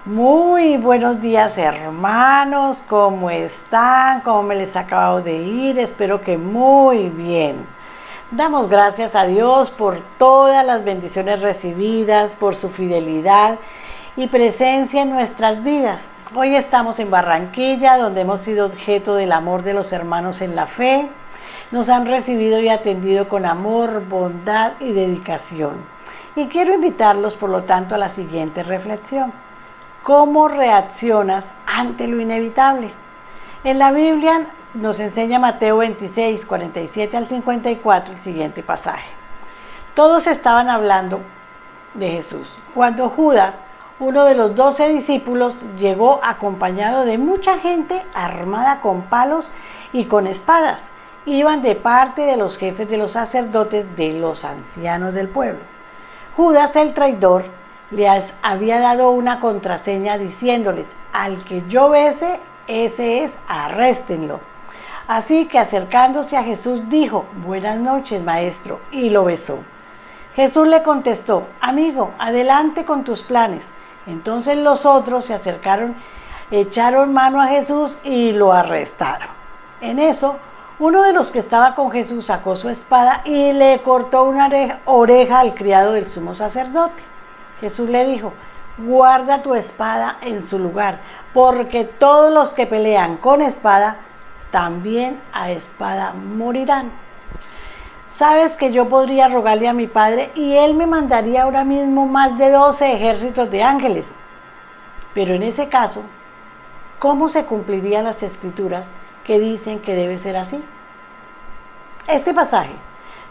Muy buenos días, hermanos, ¿cómo están? ¿Cómo me les acabo de ir? Espero que muy bien. Damos gracias a Dios por todas las bendiciones recibidas, por su fidelidad y presencia en nuestras vidas. Hoy estamos en Barranquilla, donde hemos sido objeto del amor de los hermanos en la fe. Nos han recibido y atendido con amor, bondad y dedicación. Y quiero invitarlos, por lo tanto, a la siguiente reflexión. ¿Cómo reaccionas ante lo inevitable? En la Biblia nos enseña Mateo 26, 47 al 54 el siguiente pasaje. Todos estaban hablando de Jesús, cuando Judas, uno de los 12 discípulos, llegó acompañado de mucha gente armada con palos y con espadas. Iban de parte de los jefes de los sacerdotes, de los ancianos del pueblo. Judas, el traidor, les había dado una contraseña diciéndoles: al que yo bese, ese es, arréstenlo. Así que, acercándose a Jesús, dijo: buenas noches, maestro, y lo besó. Jesús le contestó: amigo, adelante con tus planes. Entonces los otros se acercaron, echaron mano a Jesús y lo arrestaron. En eso, uno de los que estaba con Jesús sacó su espada y le cortó una oreja al criado del sumo sacerdote. Jesús le dijo: guarda tu espada en su lugar, porque todos los que pelean con espada, también a espada morirán. Sabes que yo podría rogarle a mi Padre y Él me mandaría ahora mismo más de 12 ejércitos de ángeles. Pero en ese caso, ¿cómo se cumplirían las escrituras que dicen que debe ser así? Este pasaje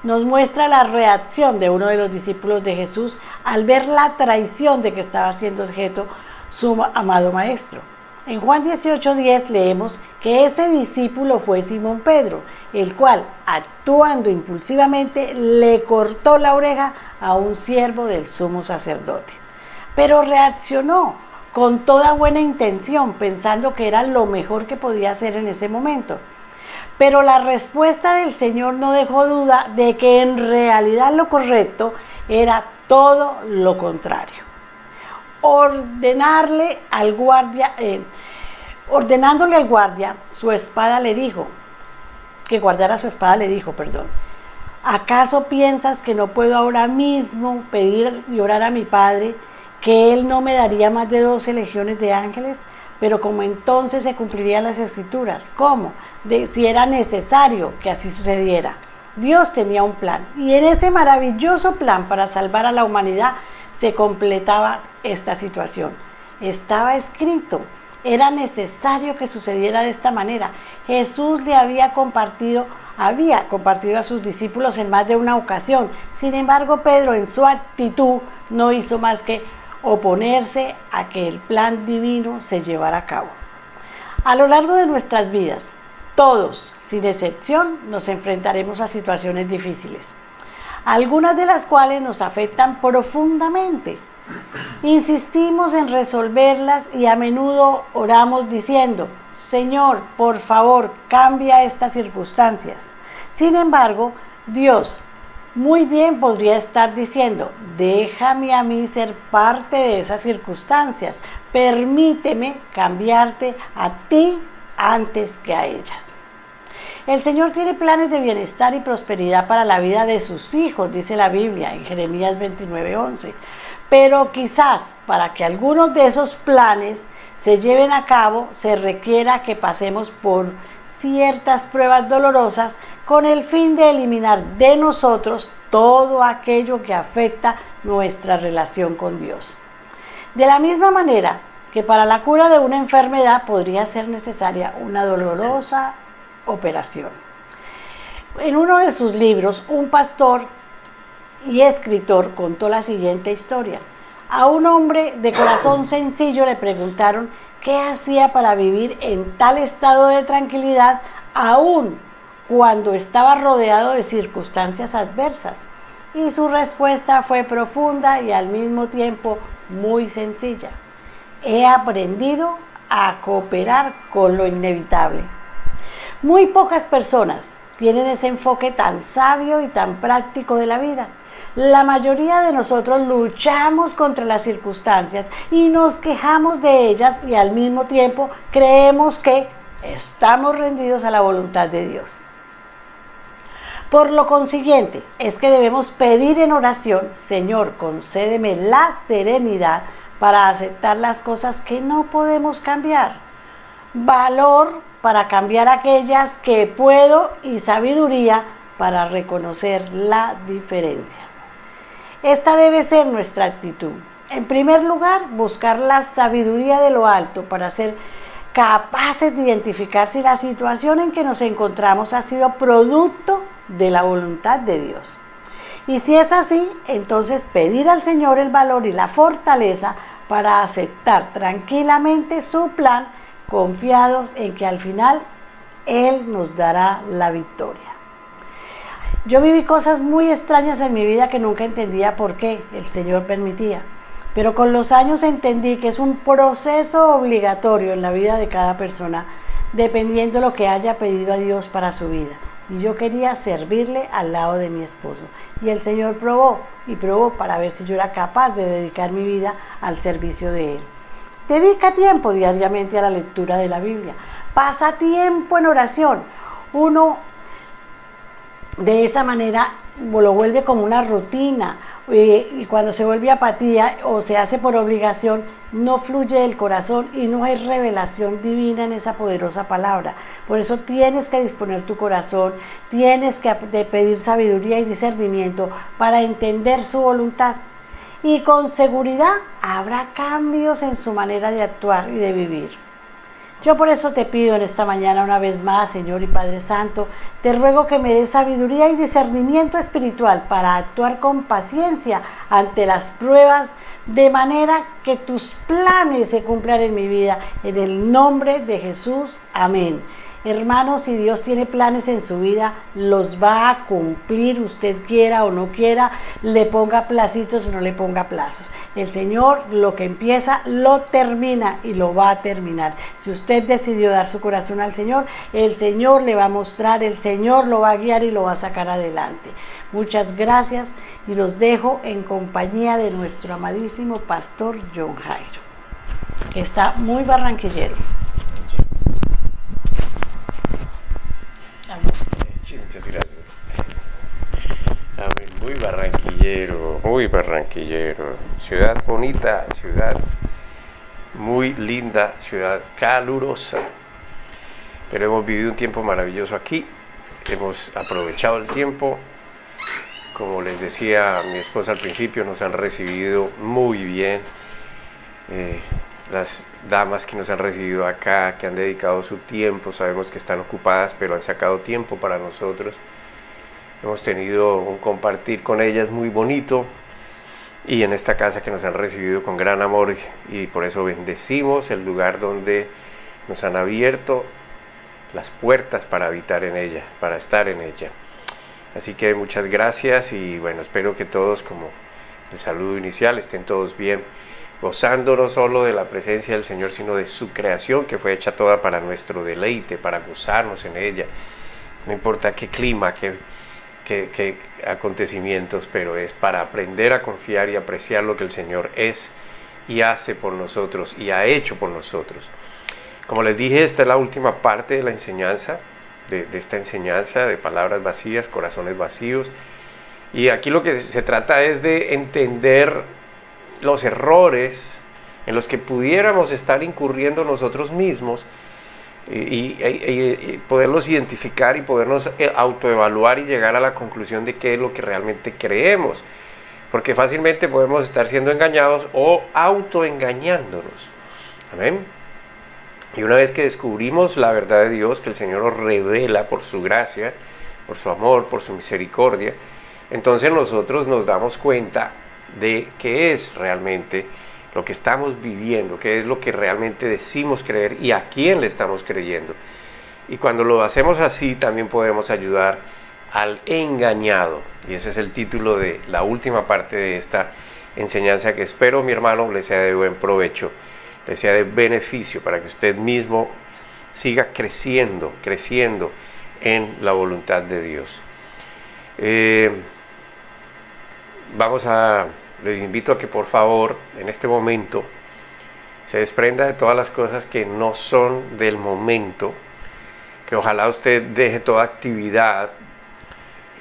nos muestra la reacción de uno de los discípulos de Jesús al ver la traición de que estaba siendo objeto su amado maestro. En Juan 18:10 leemos que ese discípulo fue Simón Pedro, el cual, actuando impulsivamente, le cortó la oreja a un siervo del sumo sacerdote. Pero reaccionó con toda buena intención, pensando que era lo mejor que podía hacer en ese momento. Pero la respuesta del Señor no dejó duda de que en realidad lo correcto era todo lo contrario. Ordenándole al guardia su espada le dijo, que guardara su espada le dijo, ¿acaso piensas que no puedo ahora mismo pedir y orar a mi Padre, que Él no me daría más de 12 legiones de ángeles? Pero como entonces se cumplirían las escrituras, ¿cómo? Si era necesario que así sucediera. Dios tenía un plan, y en ese maravilloso plan para salvar a la humanidad se completaba esta situación. Estaba escrito, era necesario que sucediera de esta manera. Jesús le había compartido a sus discípulos en más de una ocasión. Sin embargo, Pedro, en su actitud, no hizo más que oponerse a que el plan divino se llevara a cabo. A lo largo de nuestras vidas, todos, sin excepción, nos enfrentaremos a situaciones difíciles, algunas de las cuales nos afectan profundamente. Insistimos en resolverlas y a menudo oramos diciendo: Señor, por favor, cambia estas circunstancias. Sin embargo, Dios muy bien podría estar diciendo: déjame a mí ser parte de esas circunstancias, permíteme cambiarte a ti antes que a ellas. El Señor tiene planes de bienestar y prosperidad para la vida de sus hijos, dice la Biblia en Jeremías 29:11. Pero quizás para que algunos de esos planes se lleven a cabo, se requiera que pasemos por ciertas pruebas dolorosas con el fin de eliminar de nosotros todo aquello que afecta nuestra relación con Dios. De la misma manera que para la cura de una enfermedad podría ser necesaria una dolorosa operación. En uno de sus libros, un pastor y escritor contó la siguiente historia. A un hombre de corazón sencillo le preguntaron qué hacía para vivir en tal estado de tranquilidad aún cuando estaba rodeado de circunstancias adversas. Y su respuesta fue profunda y al mismo tiempo muy sencilla: he aprendido a cooperar con lo inevitable. Muy pocas personas tienen ese enfoque tan sabio y tan práctico de la vida. La mayoría de nosotros luchamos contra las circunstancias y nos quejamos de ellas y al mismo tiempo creemos que estamos rendidos a la voluntad de Dios. Por lo consiguiente, es que debemos pedir en oración: Señor, concédeme la serenidad para aceptar las cosas que no podemos cambiar, valor para cambiar aquellas que puedo y sabiduría para reconocer la diferencia. Esta debe ser nuestra actitud. En primer lugar, buscar la sabiduría de lo alto para ser capaces de identificar si la situación en que nos encontramos ha sido producto de la voluntad de Dios. Y si es así, entonces pedir al Señor el valor y la fortaleza para aceptar tranquilamente su plan, confiados en que al final Él nos dará la victoria. Yo viví cosas muy extrañas en mi vida que nunca entendía por qué el Señor permitía. Pero con los años entendí que es un proceso obligatorio en la vida de cada persona, dependiendo de lo que haya pedido a Dios para su vida. Y yo quería servirle al lado de mi esposo. Y el Señor probó para ver si yo era capaz de dedicar mi vida al servicio de Él. Dedica tiempo diariamente a la lectura de la Biblia. Pasa tiempo en oración. Uno de esa manera lo vuelve como una rutina, y cuando se vuelve apatía o se hace por obligación, no fluye del corazón y no hay revelación divina en esa poderosa palabra. Por eso tienes que disponer tu corazón, tienes que pedir sabiduría y discernimiento para entender su voluntad. Y con seguridad habrá cambios en su manera de actuar y de vivir. Yo por eso te pido en esta mañana una vez más, Señor y Padre Santo, te ruego que me des sabiduría y discernimiento espiritual para actuar con paciencia ante las pruebas, de manera que tus planes se cumplan en mi vida. En el nombre de Jesús, amén. Hermanos, si Dios tiene planes en su vida, los va a cumplir, usted quiera o no quiera, le ponga placitos o no le ponga plazos. El Señor lo que empieza, lo termina y lo va a terminar. Si usted decidió dar su corazón al Señor, el Señor le va a mostrar, el Señor lo va a guiar y lo va a sacar adelante. Muchas gracias y los dejo en compañía de nuestro amadísimo pastor John Jairo, que está muy barranquillero. Sí, muchas gracias. Amén. Muy barranquillero. Ciudad bonita, ciudad muy linda, ciudad calurosa. Pero hemos vivido un tiempo maravilloso aquí. Hemos aprovechado el tiempo. Como les decía a mi esposa al principio, nos han recibido muy bien. Las damas que nos han recibido acá, que han dedicado su tiempo, sabemos que están ocupadas, pero han sacado tiempo para nosotros. Hemos tenido un compartir con ellas muy bonito, y en esta casa que nos han recibido con gran amor, y por eso bendecimos el lugar donde nos han abierto las puertas para habitar en ella, para estar en ella. Así que muchas gracias, y bueno, espero que todos, como el saludo inicial, estén todos bien, gozando no solo de la presencia del Señor, sino de su creación, que fue hecha toda para nuestro deleite, para gozarnos en ella. No importa qué clima, qué acontecimientos, pero es para aprender a confiar y apreciar lo que el Señor es y hace por nosotros y ha hecho por nosotros. Como les dije, esta es la última parte de la enseñanza, de esta enseñanza de palabras vacías, corazones vacíos. Y aquí lo que se trata es de entender los errores en los que pudiéramos estar incurriendo nosotros mismos, y poderlos identificar y podernos autoevaluar y llegar a la conclusión de qué es lo que realmente creemos, porque fácilmente podemos estar siendo engañados o autoengañándonos. Amén. Y una vez que descubrimos la verdad de Dios, que el Señor nos revela por su gracia, por su amor, por su misericordia, entonces nosotros nos damos cuenta de qué es realmente lo que estamos viviendo, qué es lo que realmente decimos creer y a quién le estamos creyendo. Y cuando lo hacemos así, también podemos ayudar al engañado. Y ese es el título de la última parte de esta enseñanza, que espero, mi hermano, le sea de buen provecho, le sea de beneficio, para que usted mismo siga creciendo en la voluntad de Dios. Les invito a que por favor en este momento se desprenda de todas las cosas que no son del momento, que ojalá usted deje toda actividad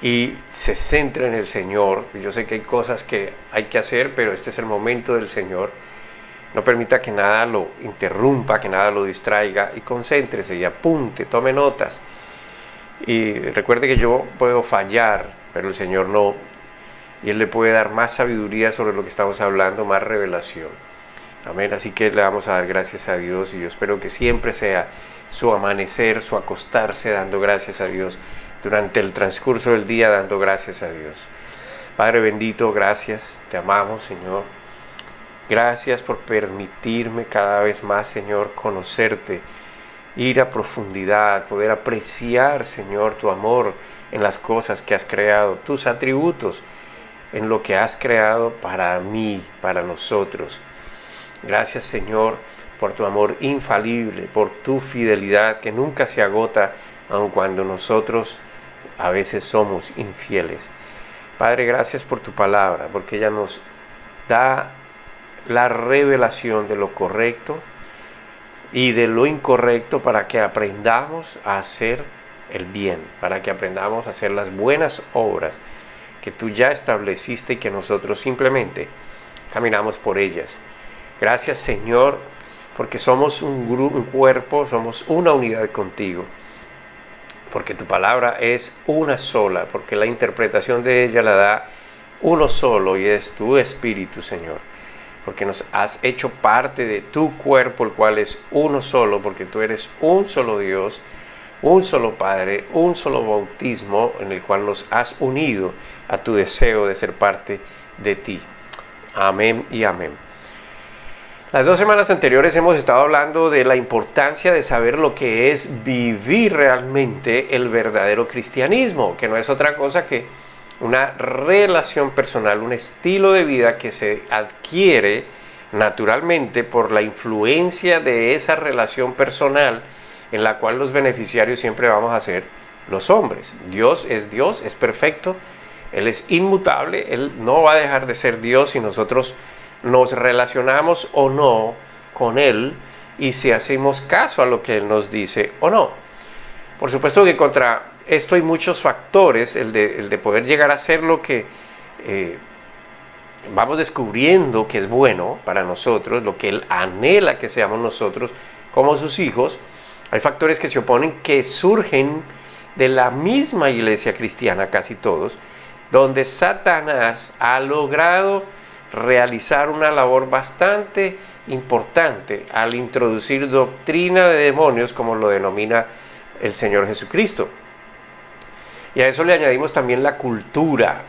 y se centre en el Señor. Yo sé que hay cosas que hay que hacer, pero este es el momento del Señor. No permita que nada lo interrumpa, que nada lo distraiga, y concéntrese y apunte, tome notas. Y recuerde que yo puedo fallar, pero el Señor no. Y Él le puede dar más sabiduría sobre lo que estamos hablando, más revelación. Amén. Así que le vamos a dar gracias a Dios, y yo espero que siempre sea su amanecer, su acostarse dando gracias a Dios, durante el transcurso del día dando gracias a Dios. Padre bendito, gracias, te amamos, Señor. Gracias por permitirme cada vez más, Señor, conocerte, ir a profundidad, poder apreciar, Señor, tu amor en las cosas que has creado, tus atributos en lo que has creado para mí, para nosotros. Gracias, Señor, por tu amor infalible, por tu fidelidad que nunca se agota, aun cuando nosotros a veces somos infieles. Padre, gracias por tu palabra, porque ella nos da la revelación de lo correcto y de lo incorrecto, para que aprendamos a hacer el bien, para que aprendamos a hacer las buenas obras que tú ya estableciste y que nosotros simplemente caminamos por ellas. Gracias, Señor, porque somos un cuerpo, somos una unidad contigo, porque tu palabra es una sola, porque la interpretación de ella la da uno solo, y es tu Espíritu, Señor, porque nos has hecho parte de tu cuerpo, el cual es uno solo, porque tú eres un solo Dios, un solo Padre, un solo bautismo, en el cual nos has unido a tu deseo de ser parte de ti. Amén y amén. Las 2 semanas anteriores hemos estado hablando de la importancia de saber lo que es vivir realmente el verdadero cristianismo, que no es otra cosa que una relación personal, un estilo de vida que se adquiere naturalmente por la influencia de esa relación personal, en la cual los beneficiarios siempre vamos a ser los hombres. Dios, es perfecto, Él es inmutable, Él no va a dejar de ser Dios si nosotros nos relacionamos o no con Él, y si hacemos caso a lo que Él nos dice o no. Por supuesto que contra esto hay muchos factores, el de poder llegar a ser lo que vamos descubriendo que es bueno para nosotros, lo que Él anhela que seamos nosotros como sus hijos. Hay factores que se oponen, que surgen de la misma iglesia cristiana, casi todos, donde Satanás ha logrado realizar una labor bastante importante al introducir doctrina de demonios, como lo denomina el Señor Jesucristo. Y a eso le añadimos también la cultura,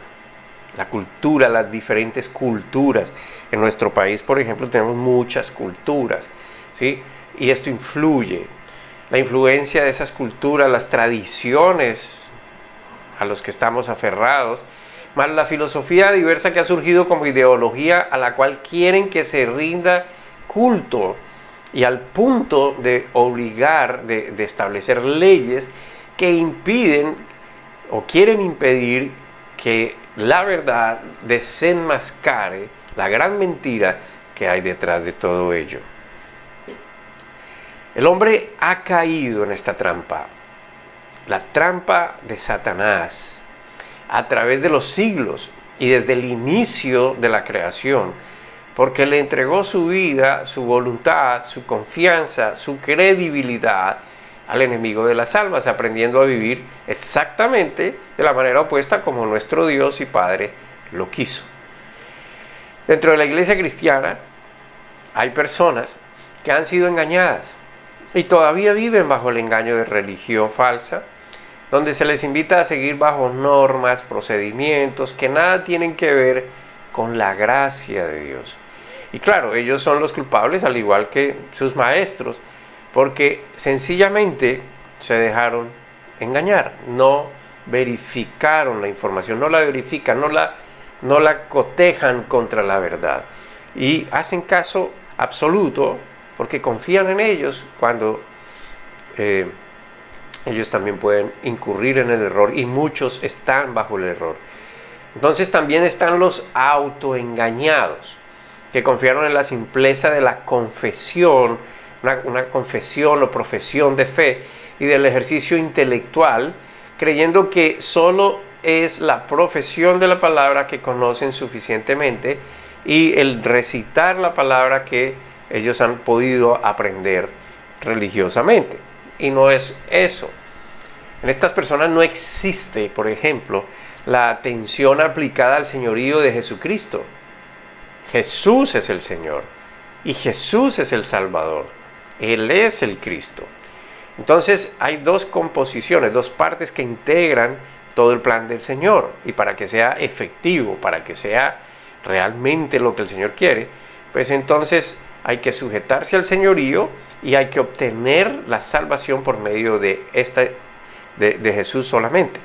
las diferentes culturas. En nuestro país, por ejemplo, tenemos muchas culturas, ¿sí? Y esto influye. La influencia de esas culturas, las tradiciones a los que estamos aferrados, más la filosofía diversa que ha surgido como ideología a la cual quieren que se rinda culto, y al punto de obligar, de establecer leyes que impiden o quieren impedir que la verdad desenmascare la gran mentira que hay detrás de todo ello. El hombre ha caído en esta trampa, la trampa de Satanás, a través de los siglos y desde el inicio de la creación, porque le entregó su vida, su voluntad, su confianza, su credibilidad al enemigo de las almas, aprendiendo a vivir exactamente de la manera opuesta como nuestro Dios y Padre lo quiso. Dentro de la iglesia cristiana hay personas que han sido engañadas y todavía viven bajo el engaño de religión falsa, donde se les invita a seguir bajo normas, procedimientos que nada tienen que ver con la gracia de Dios. Y claro, ellos son los culpables, al igual que sus maestros, porque sencillamente se dejaron engañar, no verificaron la información, no la verifican, no la cotejan contra la verdad, y hacen caso absoluto porque confían en ellos, cuando ellos también pueden incurrir en el error, y muchos están bajo el error. Entonces también están los autoengañados, que confiaron en la simpleza de la confesión, una confesión o profesión de fe y del ejercicio intelectual, creyendo que solo es la profesión de la palabra que conocen suficientemente y el recitar la palabra que ellos han podido aprender religiosamente. Y no es eso. En estas personas no existe, por ejemplo, la atención aplicada al señorío de Jesucristo. Jesús es el Señor y Jesús es el Salvador. Él es el Cristo. Entonces hay dos composiciones, dos partes que integran todo el plan del Señor. Y para que sea efectivo, para que sea realmente lo que el Señor quiere, pues entonces hay que sujetarse al señorío y hay que obtener la salvación por medio de Jesús solamente.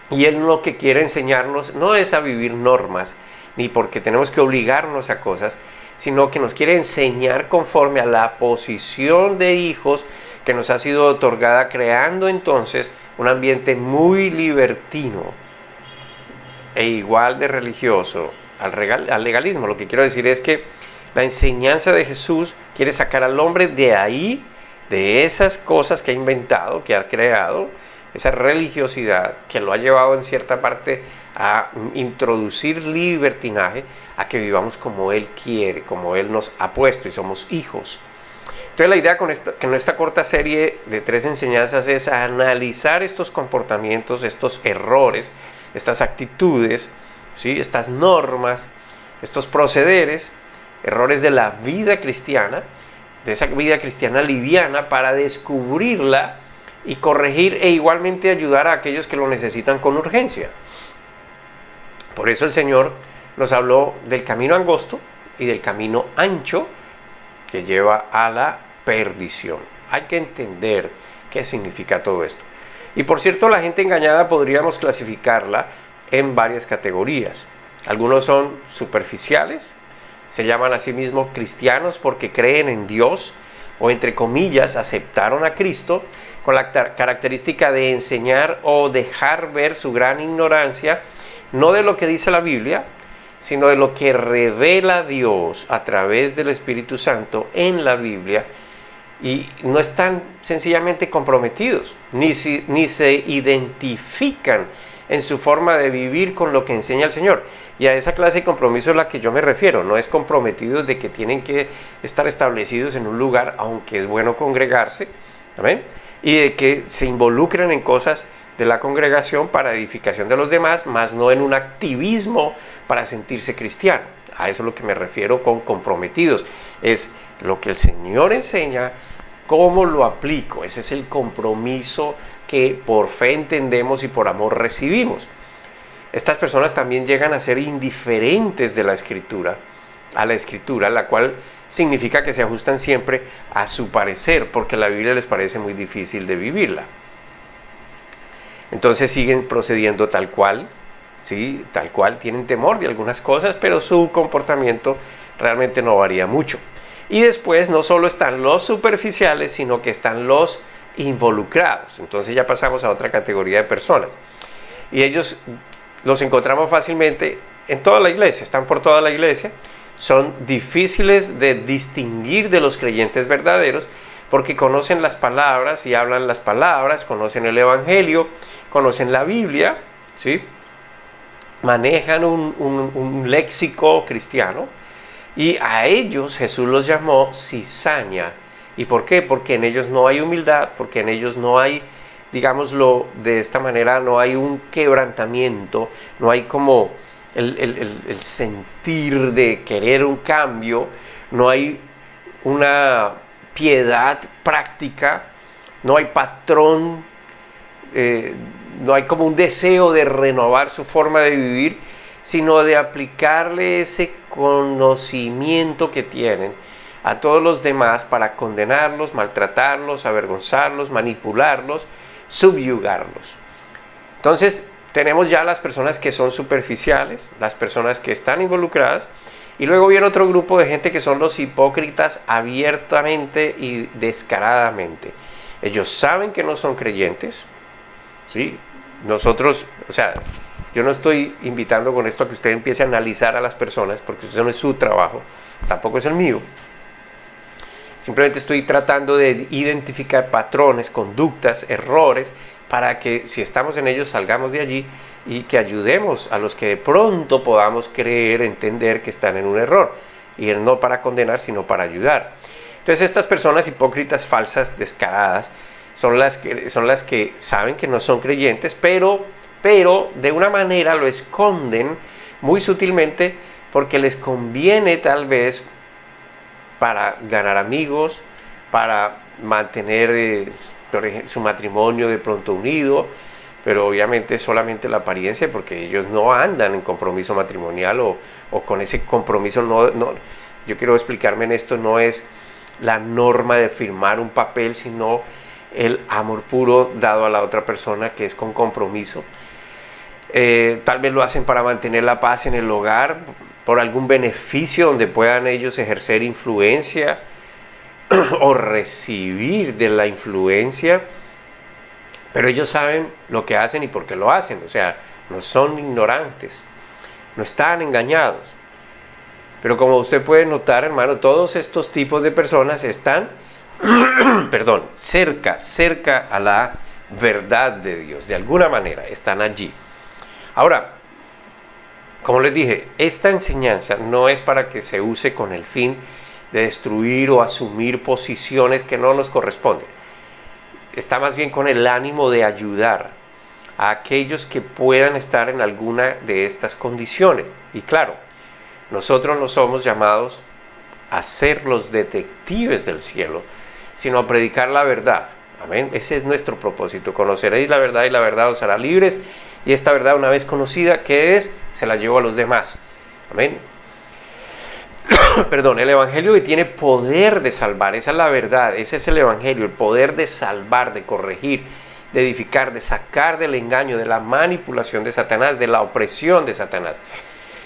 Y Él lo que quiere enseñarnos no es a vivir normas, ni porque tenemos que obligarnos a cosas, sino que nos quiere enseñar conforme a la posición de hijos que nos ha sido otorgada, creando entonces un ambiente muy libertino e igual de religioso al legalismo. Lo que quiero decir es que la enseñanza de Jesús quiere sacar al hombre de ahí, de esas cosas que ha inventado, que ha creado, esa religiosidad que lo ha llevado en cierta parte a introducir libertinaje, a que vivamos como Él quiere, como Él nos ha puesto y somos hijos. Entonces la idea con esta corta serie de 3 enseñanzas es analizar estos comportamientos, estos errores, estas actitudes, ¿sí? Estas normas, estos procederes, errores de la vida cristiana, de esa vida cristiana liviana, para descubrirla y corregir e igualmente ayudar a aquellos que lo necesitan con urgencia. Por eso el Señor nos habló del camino angosto y del camino ancho que lleva a la perdición. Hay que entender qué significa todo esto. Y por cierto, la gente engañada podríamos clasificarla en varias categorías. Algunos son superficiales, se llaman a sí mismos cristianos porque creen en Dios, o entre comillas aceptaron a Cristo, con la característica de enseñar o dejar ver su gran ignorancia, no de lo que dice la Biblia, sino de lo que revela Dios a través del Espíritu Santo en la Biblia, y no están sencillamente comprometidos, ni se identifican en su forma de vivir con lo que enseña el Señor. Y a esa clase de compromiso es la que yo me refiero. No es comprometidos de que tienen que estar establecidos en un lugar, aunque es bueno congregarse, ¿amén? Y de que se involucren en cosas de la congregación para edificación de los demás, más no en un activismo para sentirse cristiano. A eso es lo que me refiero con comprometidos. Es lo que el Señor enseña, cómo lo aplico. Ese es el compromiso que por fe entendemos y por amor recibimos. Estas personas también llegan a ser indiferentes de la Escritura, la cual significa que se ajustan siempre a su parecer, porque la Biblia les parece muy difícil de vivirla. Entonces siguen procediendo tal cual, ¿sí? Tal cual, tienen temor de algunas cosas, pero su comportamiento realmente no varía mucho. Y después no solo están los superficiales, sino que están los involucrados. Entonces ya pasamos a otra categoría de personas. Y ellos los encontramos fácilmente en toda la iglesia, están por toda la iglesia. Son difíciles de distinguir de los creyentes verdaderos, porque conocen las palabras y hablan las palabras, conocen el Evangelio, conocen la Biblia, ¿sí? Manejan un léxico cristiano, y a ellos Jesús los llamó cizaña. ¿Y por qué? Porque en ellos no hay humildad, porque en ellos no hay, digámoslo de esta manera, no hay un quebrantamiento, no hay como el sentir de querer un cambio, no hay una piedad práctica, no hay patrón, no hay como un deseo de renovar su forma de vivir, sino de aplicarle ese conocimiento que tienen a todos los demás para condenarlos, maltratarlos, avergonzarlos, manipularlos, subyugarlos. Entonces tenemos ya las personas que son superficiales, las personas que están involucradas, y luego viene otro grupo de gente que son los hipócritas abiertamente y descaradamente. Ellos saben que no son creyentes, ¿sí? Nosotros, Yo no estoy invitando con esto a que usted empiece a analizar a las personas, porque eso no es su trabajo, tampoco es el mío. Simplemente estoy tratando de identificar patrones, conductas, errores, para que si estamos en ellos salgamos de allí y que ayudemos a los que de pronto podamos creer, entender que están en un error. Y no para condenar, sino para ayudar. Entonces estas personas hipócritas, falsas, descaradas, son las que saben que no son creyentes, pero de una manera lo esconden muy sutilmente porque les conviene tal vez para ganar amigos, para mantener su matrimonio de pronto unido, pero obviamente solamente la apariencia, porque ellos no andan en compromiso matrimonial o con ese compromiso. Yo quiero explicarme en esto, no es la norma de firmar un papel, sino el amor puro dado a la otra persona, que es con compromiso. Tal vez lo hacen para mantener la paz en el hogar, por algún beneficio donde puedan ellos ejercer influencia o recibir de la influencia, pero ellos saben lo que hacen y por qué lo hacen. O sea, no son ignorantes, no están engañados. Pero como usted puede notar, hermano, todos estos tipos de personas están cerca a la verdad de Dios, de alguna manera están allí. Ahora, como les dije, esta enseñanza no es para que se use con el fin de destruir o asumir posiciones que no nos corresponden. Está más bien con el ánimo de ayudar a aquellos que puedan estar en alguna de estas condiciones. Y claro, nosotros no somos llamados a ser los detectives del cielo, sino a predicar la verdad. Amén. Ese es nuestro propósito. Conoceréis la verdad y la verdad os hará libres. Y esta verdad, una vez conocida, ¿qué es? Se la llevo a los demás. Amén. Perdón, el evangelio que tiene poder de salvar, esa es la verdad, ese es el evangelio, el poder de salvar, de corregir, de edificar, de sacar del engaño, de la manipulación de Satanás, de la opresión de Satanás.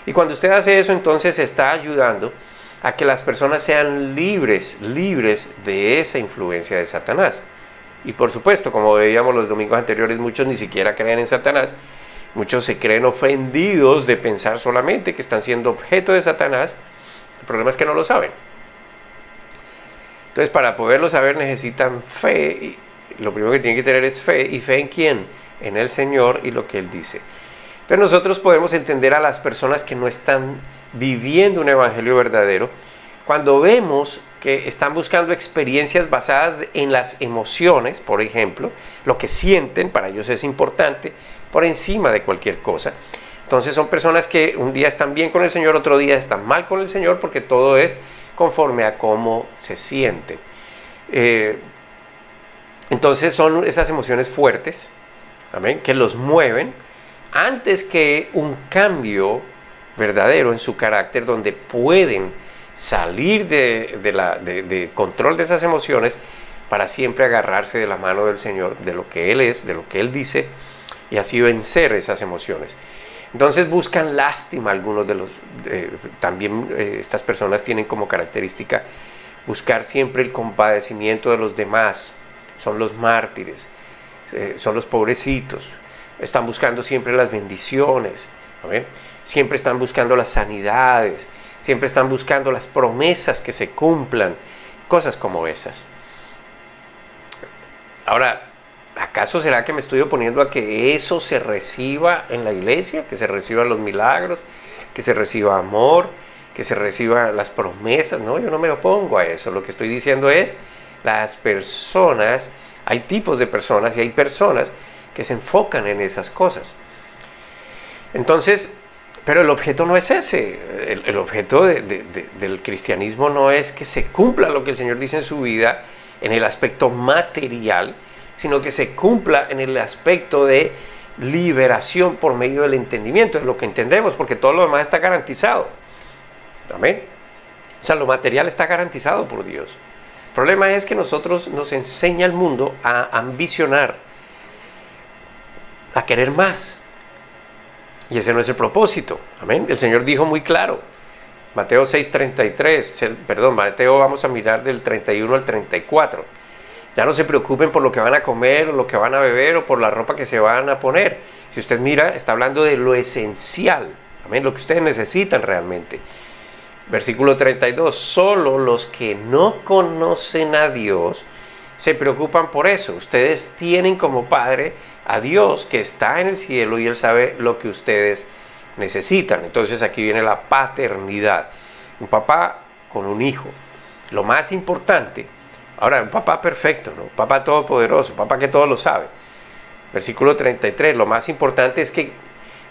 Y cuando usted hace eso, entonces está ayudando a que las personas sean libres de esa influencia de Satanás. Y por supuesto, como veíamos los domingos anteriores, muchos ni siquiera creen en Satanás, muchos se creen ofendidos de pensar solamente que están siendo objeto de Satanás. El problema es que no lo saben. Entonces, para poderlo saber necesitan fe. Y lo primero que tienen que tener es fe. ¿Y fe en quién? En el Señor y lo que Él dice. Entonces nosotros podemos entender a las personas que no están viviendo un evangelio verdadero cuando vemos que están buscando experiencias basadas en las emociones, por ejemplo, lo que sienten, para ellos es importante, por encima de cualquier cosa. Entonces son personas que un día están bien con el Señor, otro día están mal con el Señor, porque todo es conforme a cómo se sienten. Entonces son esas emociones fuertes, amén, que los mueven antes que un cambio verdadero en su carácter, donde pueden salir de control de esas emociones para siempre agarrarse de la mano del Señor, de lo que Él es, de lo que Él dice, y así vencer esas emociones. Entonces buscan lástima. Algunos de los también estas personas tienen como característica buscar siempre el compadecimiento de los demás. Son los mártires, son los pobrecitos. Están buscando siempre las bendiciones, ¿no? Siempre están buscando las sanidades, siempre están buscando las promesas que se cumplan, cosas como esas. Ahora, ¿acaso será que me estoy oponiendo a que eso se reciba en la iglesia? Que se reciban los milagros, que se reciba amor, que se reciban las promesas. No, yo no me opongo a eso. Lo que estoy diciendo es, las personas, hay tipos de personas y hay personas que se enfocan en esas cosas. Entonces, pero el objeto no es ese. El objeto del cristianismo no es que se cumpla lo que el Señor dice en su vida en el aspecto material, sino que se cumpla en el aspecto de liberación por medio del entendimiento, de lo que entendemos, porque todo lo demás está garantizado. Amén. O sea, lo material está garantizado por Dios. El problema es que nosotros nos enseña el mundo a ambicionar, a querer más. Y ese no es el propósito. Amén. El Señor dijo muy claro, Mateo 6:33, Mateo vamos a mirar del 31 al 34. Ya no se preocupen por lo que van a comer o lo que van a beber o por la ropa que se van a poner. Si usted mira, está hablando de lo esencial, amén, lo que ustedes necesitan realmente. Versículo 32, solo los que no conocen a Dios se preocupan por eso. Ustedes tienen como Padre a Dios que está en el cielo y Él sabe lo que ustedes necesitan. Entonces aquí viene la paternidad. Un papá con un hijo. Lo más importante, ahora un papá perfecto, ¿no? Un papá todopoderoso, un papá que todo lo sabe. Versículo 33, lo más importante es que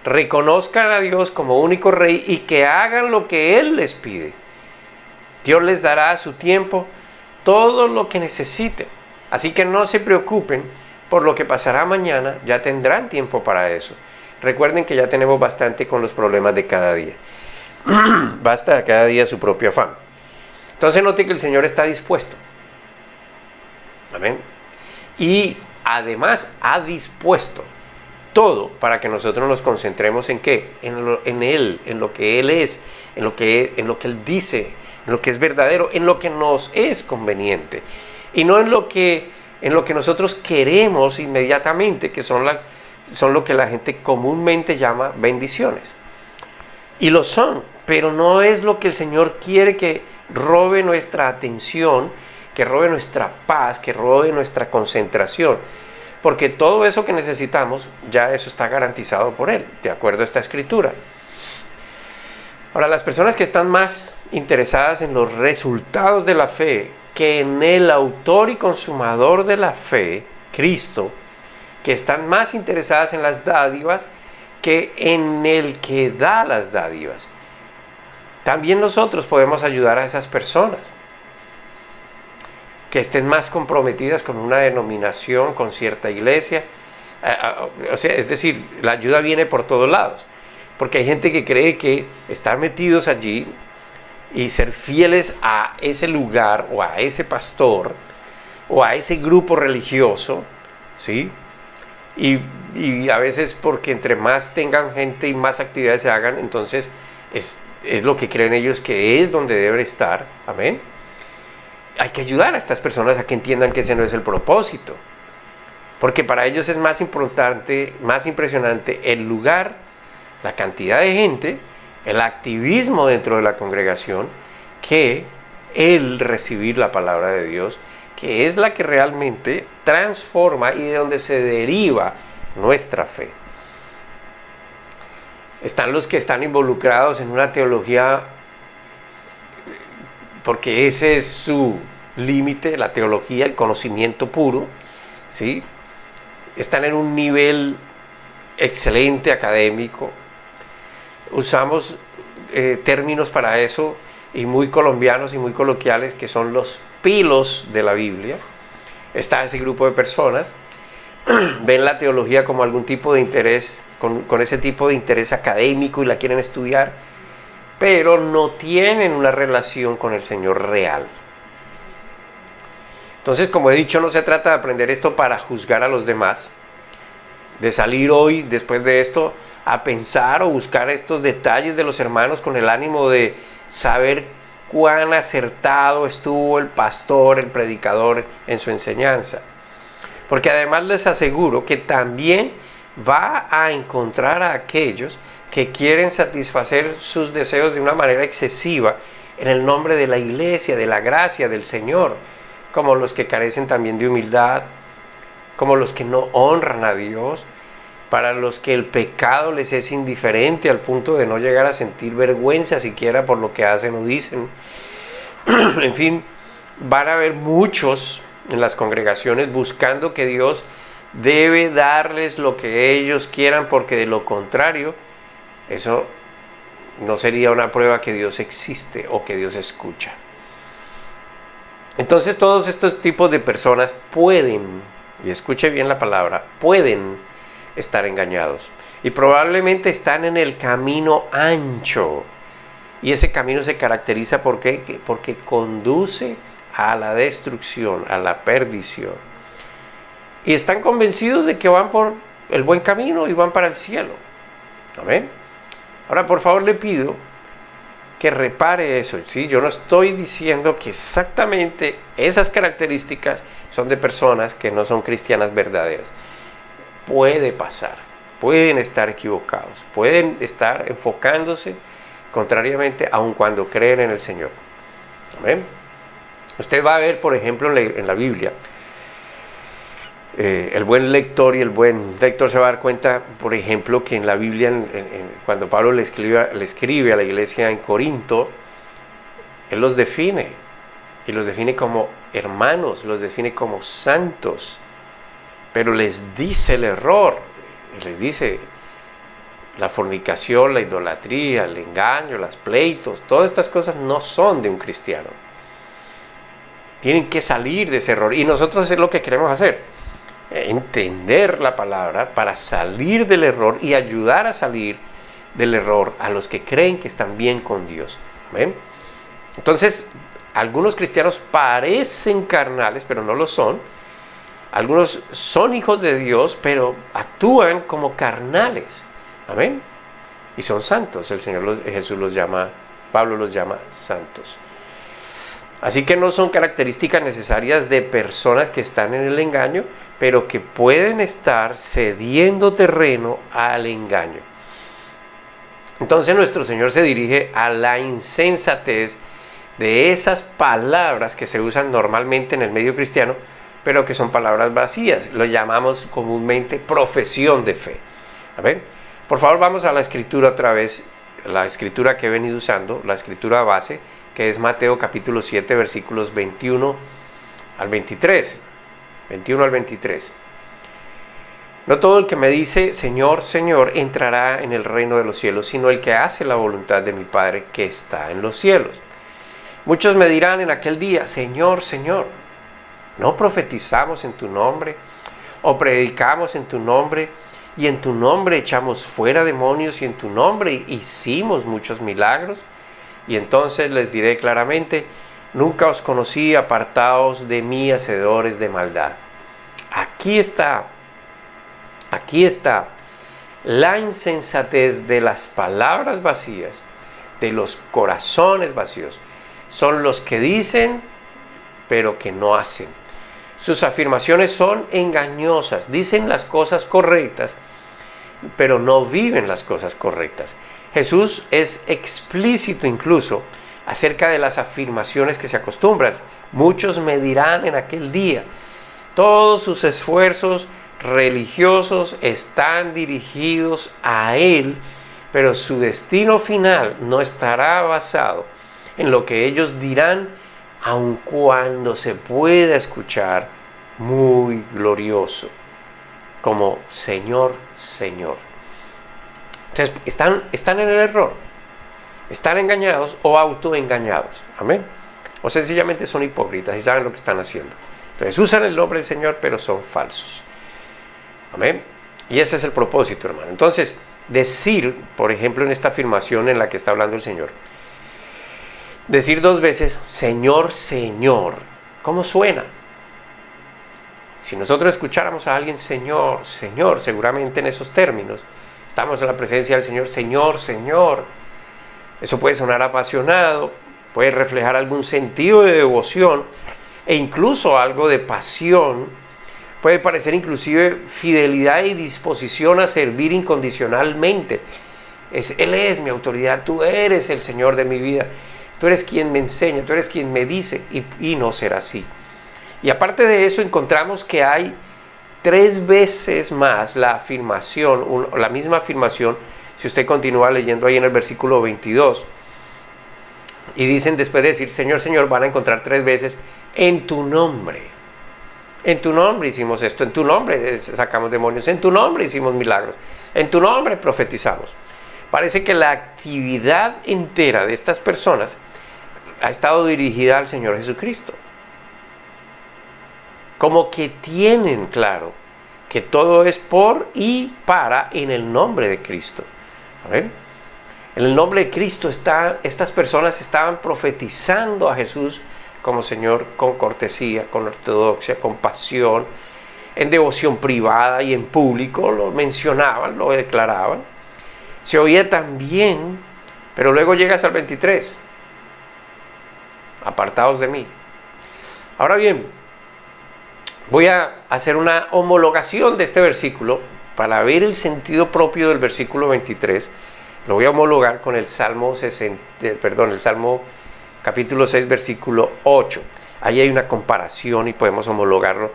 reconozcan a Dios como único Rey y que hagan lo que Él les pide. Dios les dará a su tiempo todo lo que necesiten. Así que no se preocupen por lo que pasará mañana, ya tendrán tiempo para eso. Recuerden que ya tenemos bastante con los problemas de cada día. Basta cada día su propio afán. Entonces note que el Señor está dispuesto. Amén. Y además ha dispuesto todo para que nosotros nos concentremos en ¿qué? En Él, en lo que Él es, en lo que Él dice, en lo que es verdadero, en lo que nos es conveniente. Y no en lo que nosotros queremos inmediatamente, que son lo que la gente comúnmente llama bendiciones. Y lo son, pero no es lo que el Señor quiere que robe nuestra atención, que robe nuestra paz, que robe nuestra concentración. Porque todo eso que necesitamos, ya eso está garantizado por Él, de acuerdo a esta escritura. Ahora, las personas que están más interesadas en los resultados de la fe que en el autor y consumador de la fe, Cristo, que están más interesadas en las dádivas que en el que da las dádivas. También nosotros podemos ayudar a esas personas que estén más comprometidas con una denominación, con cierta iglesia. O sea, es decir, la ayuda viene por todos lados, porque hay gente que cree que estar metidos allí y ser fieles a ese lugar o a ese pastor o a ese grupo religioso, ¿sí? Y a veces porque entre más tengan gente y más actividades se hagan, entonces es lo que creen ellos que es donde debe estar. Amén. Hay que ayudar a estas personas a que entiendan que ese no es el propósito, porque para ellos es más importante, más impresionante el lugar, la cantidad de gente, el activismo dentro de la congregación, que el recibir la palabra de Dios, que es la que realmente transforma y de donde se deriva nuestra fe. Están los que están involucrados en una teología, porque ese es su límite, la teología, el conocimiento puro, ¿sí? Están en un nivel excelente académico. Usamos términos para eso y muy colombianos y muy coloquiales, que son los pilos de la Biblia. Está ese grupo de personas, ven la teología como algún tipo de interés, con ese tipo de interés académico y la quieren estudiar, pero no tienen una relación con el Señor real. Entonces, como he dicho, no se trata de aprender esto para juzgar a los demás, de salir hoy, después de esto, a pensar o buscar estos detalles de los hermanos con el ánimo de saber cuán acertado estuvo el pastor, el predicador en su enseñanza. Porque además les aseguro que también va a encontrar a aquellos que quieren satisfacer sus deseos de una manera excesiva en el nombre de la iglesia, de la gracia del Señor, como los que carecen también de humildad, como los que no honran a Dios, para los que el pecado les es indiferente al punto de no llegar a sentir vergüenza siquiera por lo que hacen o dicen. En fin, van a haber muchos en las congregaciones buscando que Dios debe darles lo que ellos quieran, porque de lo contrario, eso no sería una prueba que Dios existe o que Dios escucha. Entonces todos estos tipos de personas pueden, y escuche bien la palabra, pueden estar engañados. Y probablemente están en el camino ancho. Y ese camino se caracteriza porque conduce a la destrucción, a la perdición. Y están convencidos de que van por el buen camino y van para el cielo. Amén. Ahora, por favor, le pido que repare eso, ¿sí? Yo no estoy diciendo que exactamente esas características son de personas que no son cristianas verdaderas. Puede pasar, pueden estar equivocados, pueden estar enfocándose contrariamente aun cuando creen en el Señor. ¿Amén? Usted va a ver, por ejemplo, en la Biblia, el buen lector y el buen lector se va a dar cuenta, por ejemplo, que en la Biblia, cuando Pablo le escribe a la iglesia en Corinto, él los define, y los define como hermanos, los define como santos, pero les dice el error, y les dice la fornicación, la idolatría, el engaño, los pleitos, todas estas cosas no son de un cristiano. Tienen que salir de ese error, y nosotros es lo que queremos hacer. Entender la palabra para salir del error y ayudar a salir del error a los que creen que están bien con Dios. ¿Ven? Entonces, algunos cristianos parecen carnales, pero no lo son. Algunos son hijos de Dios, pero actúan como carnales. ¿Amén? Y son santos. El Señor Jesús los llama, Pablo los llama santos. Así que no son características necesarias de personas que están en el engaño, pero que pueden estar cediendo terreno al engaño. Entonces nuestro Señor se dirige a la insensatez de esas palabras que se usan normalmente en el medio cristiano, pero que son palabras vacías. Lo llamamos comúnmente profesión de fe. A ver, por favor, vamos a la escritura otra vez, la escritura que he venido usando, la escritura base, que es Mateo capítulo 7, versículos 21 al 23. 21 al 23. No todo el que me dice Señor, Señor, entrará en el reino de los cielos, sino el que hace la voluntad de mi Padre que está en los cielos. Muchos me dirán en aquel día, Señor, Señor, ¿no profetizamos en tu nombre? ¿O predicamos en tu nombre? Y en tu nombre echamos fuera demonios, y en tu nombre hicimos muchos milagros. Y entonces les diré claramente, nunca os conocí, apartaos de mí, hacedores de maldad. Aquí está la insensatez de las palabras vacías, de los corazones vacíos. Son los que dicen, pero que no hacen. Sus afirmaciones son engañosas, dicen las cosas correctas, pero no viven las cosas correctas. Jesús es explícito incluso acerca de las afirmaciones que se acostumbran. Muchos me dirán en aquel día, todos sus esfuerzos religiosos están dirigidos a Él, pero su destino final no estará basado en lo que ellos dirán, aun cuando se pueda escuchar muy glorioso, como Señor, Señor. Entonces, están en el error, están engañados o autoengañados, amén, o sencillamente son hipócritas y saben lo que están haciendo. Entonces usan el nombre del Señor, pero son falsos, amén, y ese es el propósito, hermano. Entonces, decir, por ejemplo, en esta afirmación en la que está hablando el Señor, decir 2 veces, Señor, Señor, ¿cómo suena? Si nosotros escucháramos a alguien, Señor, Señor, seguramente en esos términos, estamos en la presencia del Señor, Señor, Señor. Eso puede sonar apasionado, puede reflejar algún sentido de devoción e incluso algo de pasión. Puede parecer inclusive fidelidad y disposición a servir incondicionalmente. Él es mi autoridad, tú eres el Señor de mi vida, tú eres quien me enseña, tú eres quien me dice, y no será así. Y aparte de eso encontramos que hay 3 veces más la afirmación, la misma afirmación, si usted continúa leyendo ahí en el versículo 22, y dicen, después de decir Señor, Señor, van a encontrar 3 veces, en tu nombre. En tu nombre hicimos esto, en tu nombre sacamos demonios, en tu nombre hicimos milagros, en tu nombre profetizamos. Parece que la actividad entera de estas personas ha estado dirigida al Señor Jesucristo. Como que tienen claro que todo es por y para en el nombre de Cristo. ¿Ven? En el nombre de Cristo estas personas estaban profetizando a Jesús como Señor con cortesía, con ortodoxia, con pasión, en devoción privada y en público, lo mencionaban, lo declaraban. Se oía también Pero luego llegas al 23. Apartaos de mí. Ahora bien, voy a hacer una homologación de este versículo para ver el sentido propio del versículo 23. Lo voy a homologar con el Salmo capítulo 6, versículo 8. Ahí hay una comparación y podemos homologarlo,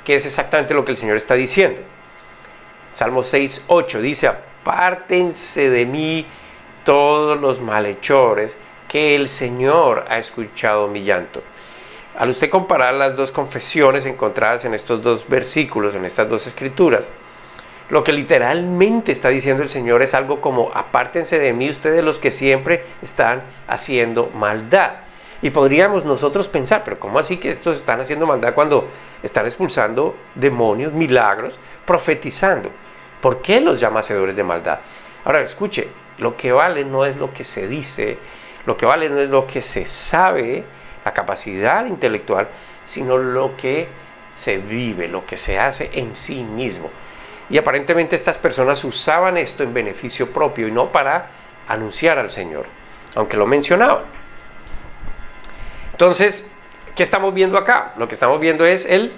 que es exactamente lo que el Señor está diciendo. Salmo 6, 8 dice: apártense de mí todos los malhechores, que el Señor ha escuchado mi llanto. Al usted comparar las dos confesiones encontradas en estos dos versículos, en estas dos escrituras, lo que literalmente está diciendo el Señor es algo como: apártense de mí ustedes los que siempre están haciendo maldad. Y podríamos nosotros pensar, pero ¿cómo así que estos están haciendo maldad cuando están expulsando demonios, milagros, profetizando? ¿Por qué los llama hacedores de maldad? Ahora escuche, lo que vale no es lo que se dice, lo que vale no es lo que se sabe, la capacidad intelectual, sino lo que se vive, lo que se hace en sí mismo. Y aparentemente estas personas usaban esto en beneficio propio y no para anunciar al Señor, aunque lo mencionaban. Entonces, ¿qué estamos viendo acá? Lo que estamos viendo es el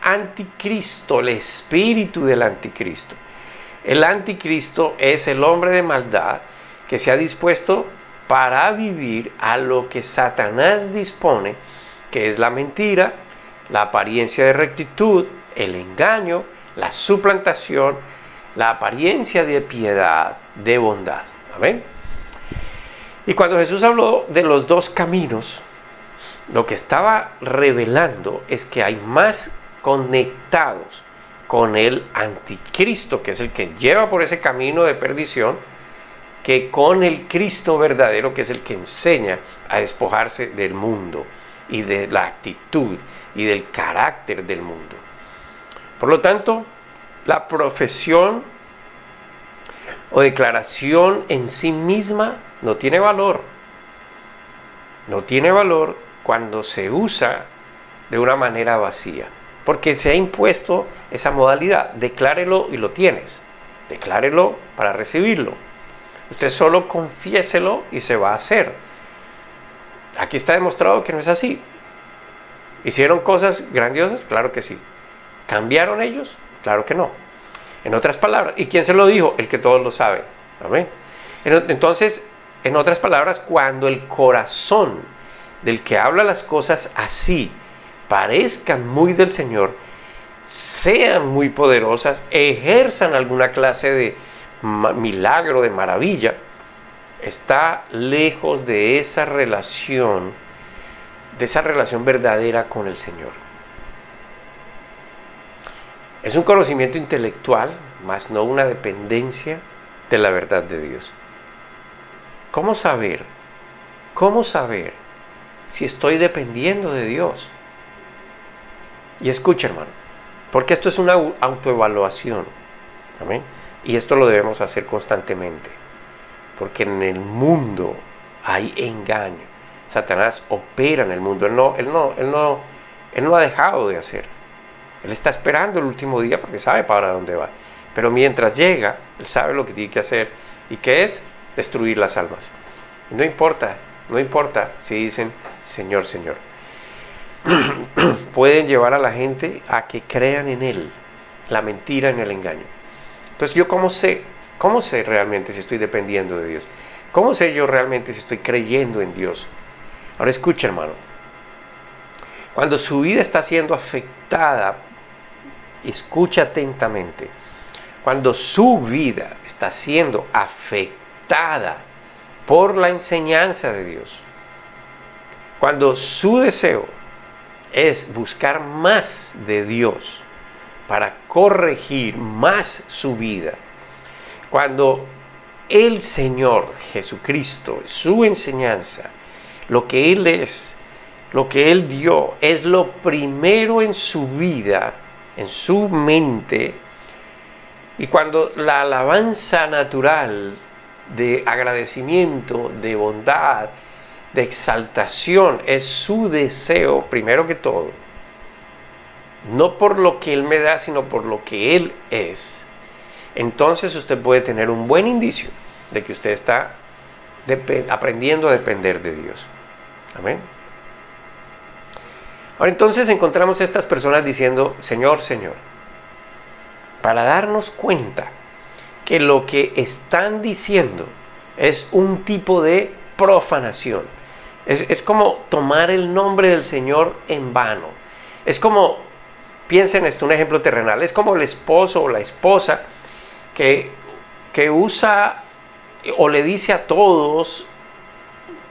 anticristo, el espíritu del anticristo. El anticristo es el hombre de maldad que se ha dispuesto para vivir a lo que Satanás dispone, que es la mentira, la apariencia de rectitud, el engaño, la suplantación, la apariencia de piedad, de bondad. ¿Amén? Y cuando Jesús habló de los dos caminos, lo que estaba revelando es que hay más conectados con el anticristo, que es el que lleva por ese camino de perdición, que con el Cristo verdadero, que es el que enseña a despojarse del mundo y de la actitud y del carácter del mundo. Por lo tanto, la profesión o declaración en sí misma no tiene valor. No tiene valor cuando se usa de una manera vacía, porque se ha impuesto esa modalidad: declárelo y lo tienes, declárelo para recibirlo, usted solo confiéselo y se va a hacer. Aquí está demostrado que no es así. ¿Hicieron cosas grandiosas? Claro que sí. ¿Cambiaron ellos? Claro que no. En otras palabras, ¿y quién se lo dijo? El que todos lo sabe. ¿Amén? Entonces, en otras palabras, cuando el corazón del que habla las cosas así parezcan muy del Señor, sean muy poderosas, ejerzan alguna clase de milagro, de maravilla, está lejos de esa relación verdadera con el Señor. Es un conocimiento intelectual, mas no una dependencia de la verdad de Dios. ¿Cómo saber si estoy dependiendo de Dios? Y escucha, hermano, porque esto es una autoevaluación. ¿Amén? Y esto lo debemos hacer constantemente, porque en el mundo hay engaño. Satanás opera en el mundo. Él no ha dejado de hacer. Él está esperando el último día porque sabe para dónde va. Pero mientras llega, él sabe lo que tiene que hacer, y que es destruir las almas. Y no importa si dicen Señor, Señor. Pueden llevar a la gente a que crean en él, la mentira, en el engaño. Entonces, ¿yo cómo sé realmente si estoy dependiendo de Dios? ¿Cómo sé yo realmente si estoy creyendo en Dios? Ahora escucha, hermano. Cuando su vida está siendo afectada, escucha atentamente. Cuando su vida está siendo afectada por la enseñanza de Dios, cuando su deseo es buscar más de Dios para corregir más su vida, cuando el Señor Jesucristo, su enseñanza, lo que Él es, lo que Él dio, es lo primero en su vida, en su mente, y cuando la alabanza natural de agradecimiento, de bondad, de exaltación es su deseo, primero que todo, no por lo que Él me da, sino por lo que Él es, entonces usted puede tener un buen indicio de que usted está aprendiendo a depender de Dios. Amén. Ahora entonces encontramos a estas personas diciendo, Señor, Señor, para darnos cuenta que lo que están diciendo es un tipo de profanación. Es como tomar el nombre del Señor en vano. Es como, piensen esto, un ejemplo terrenal, es como el esposo o la esposa que usa o le dice a todos,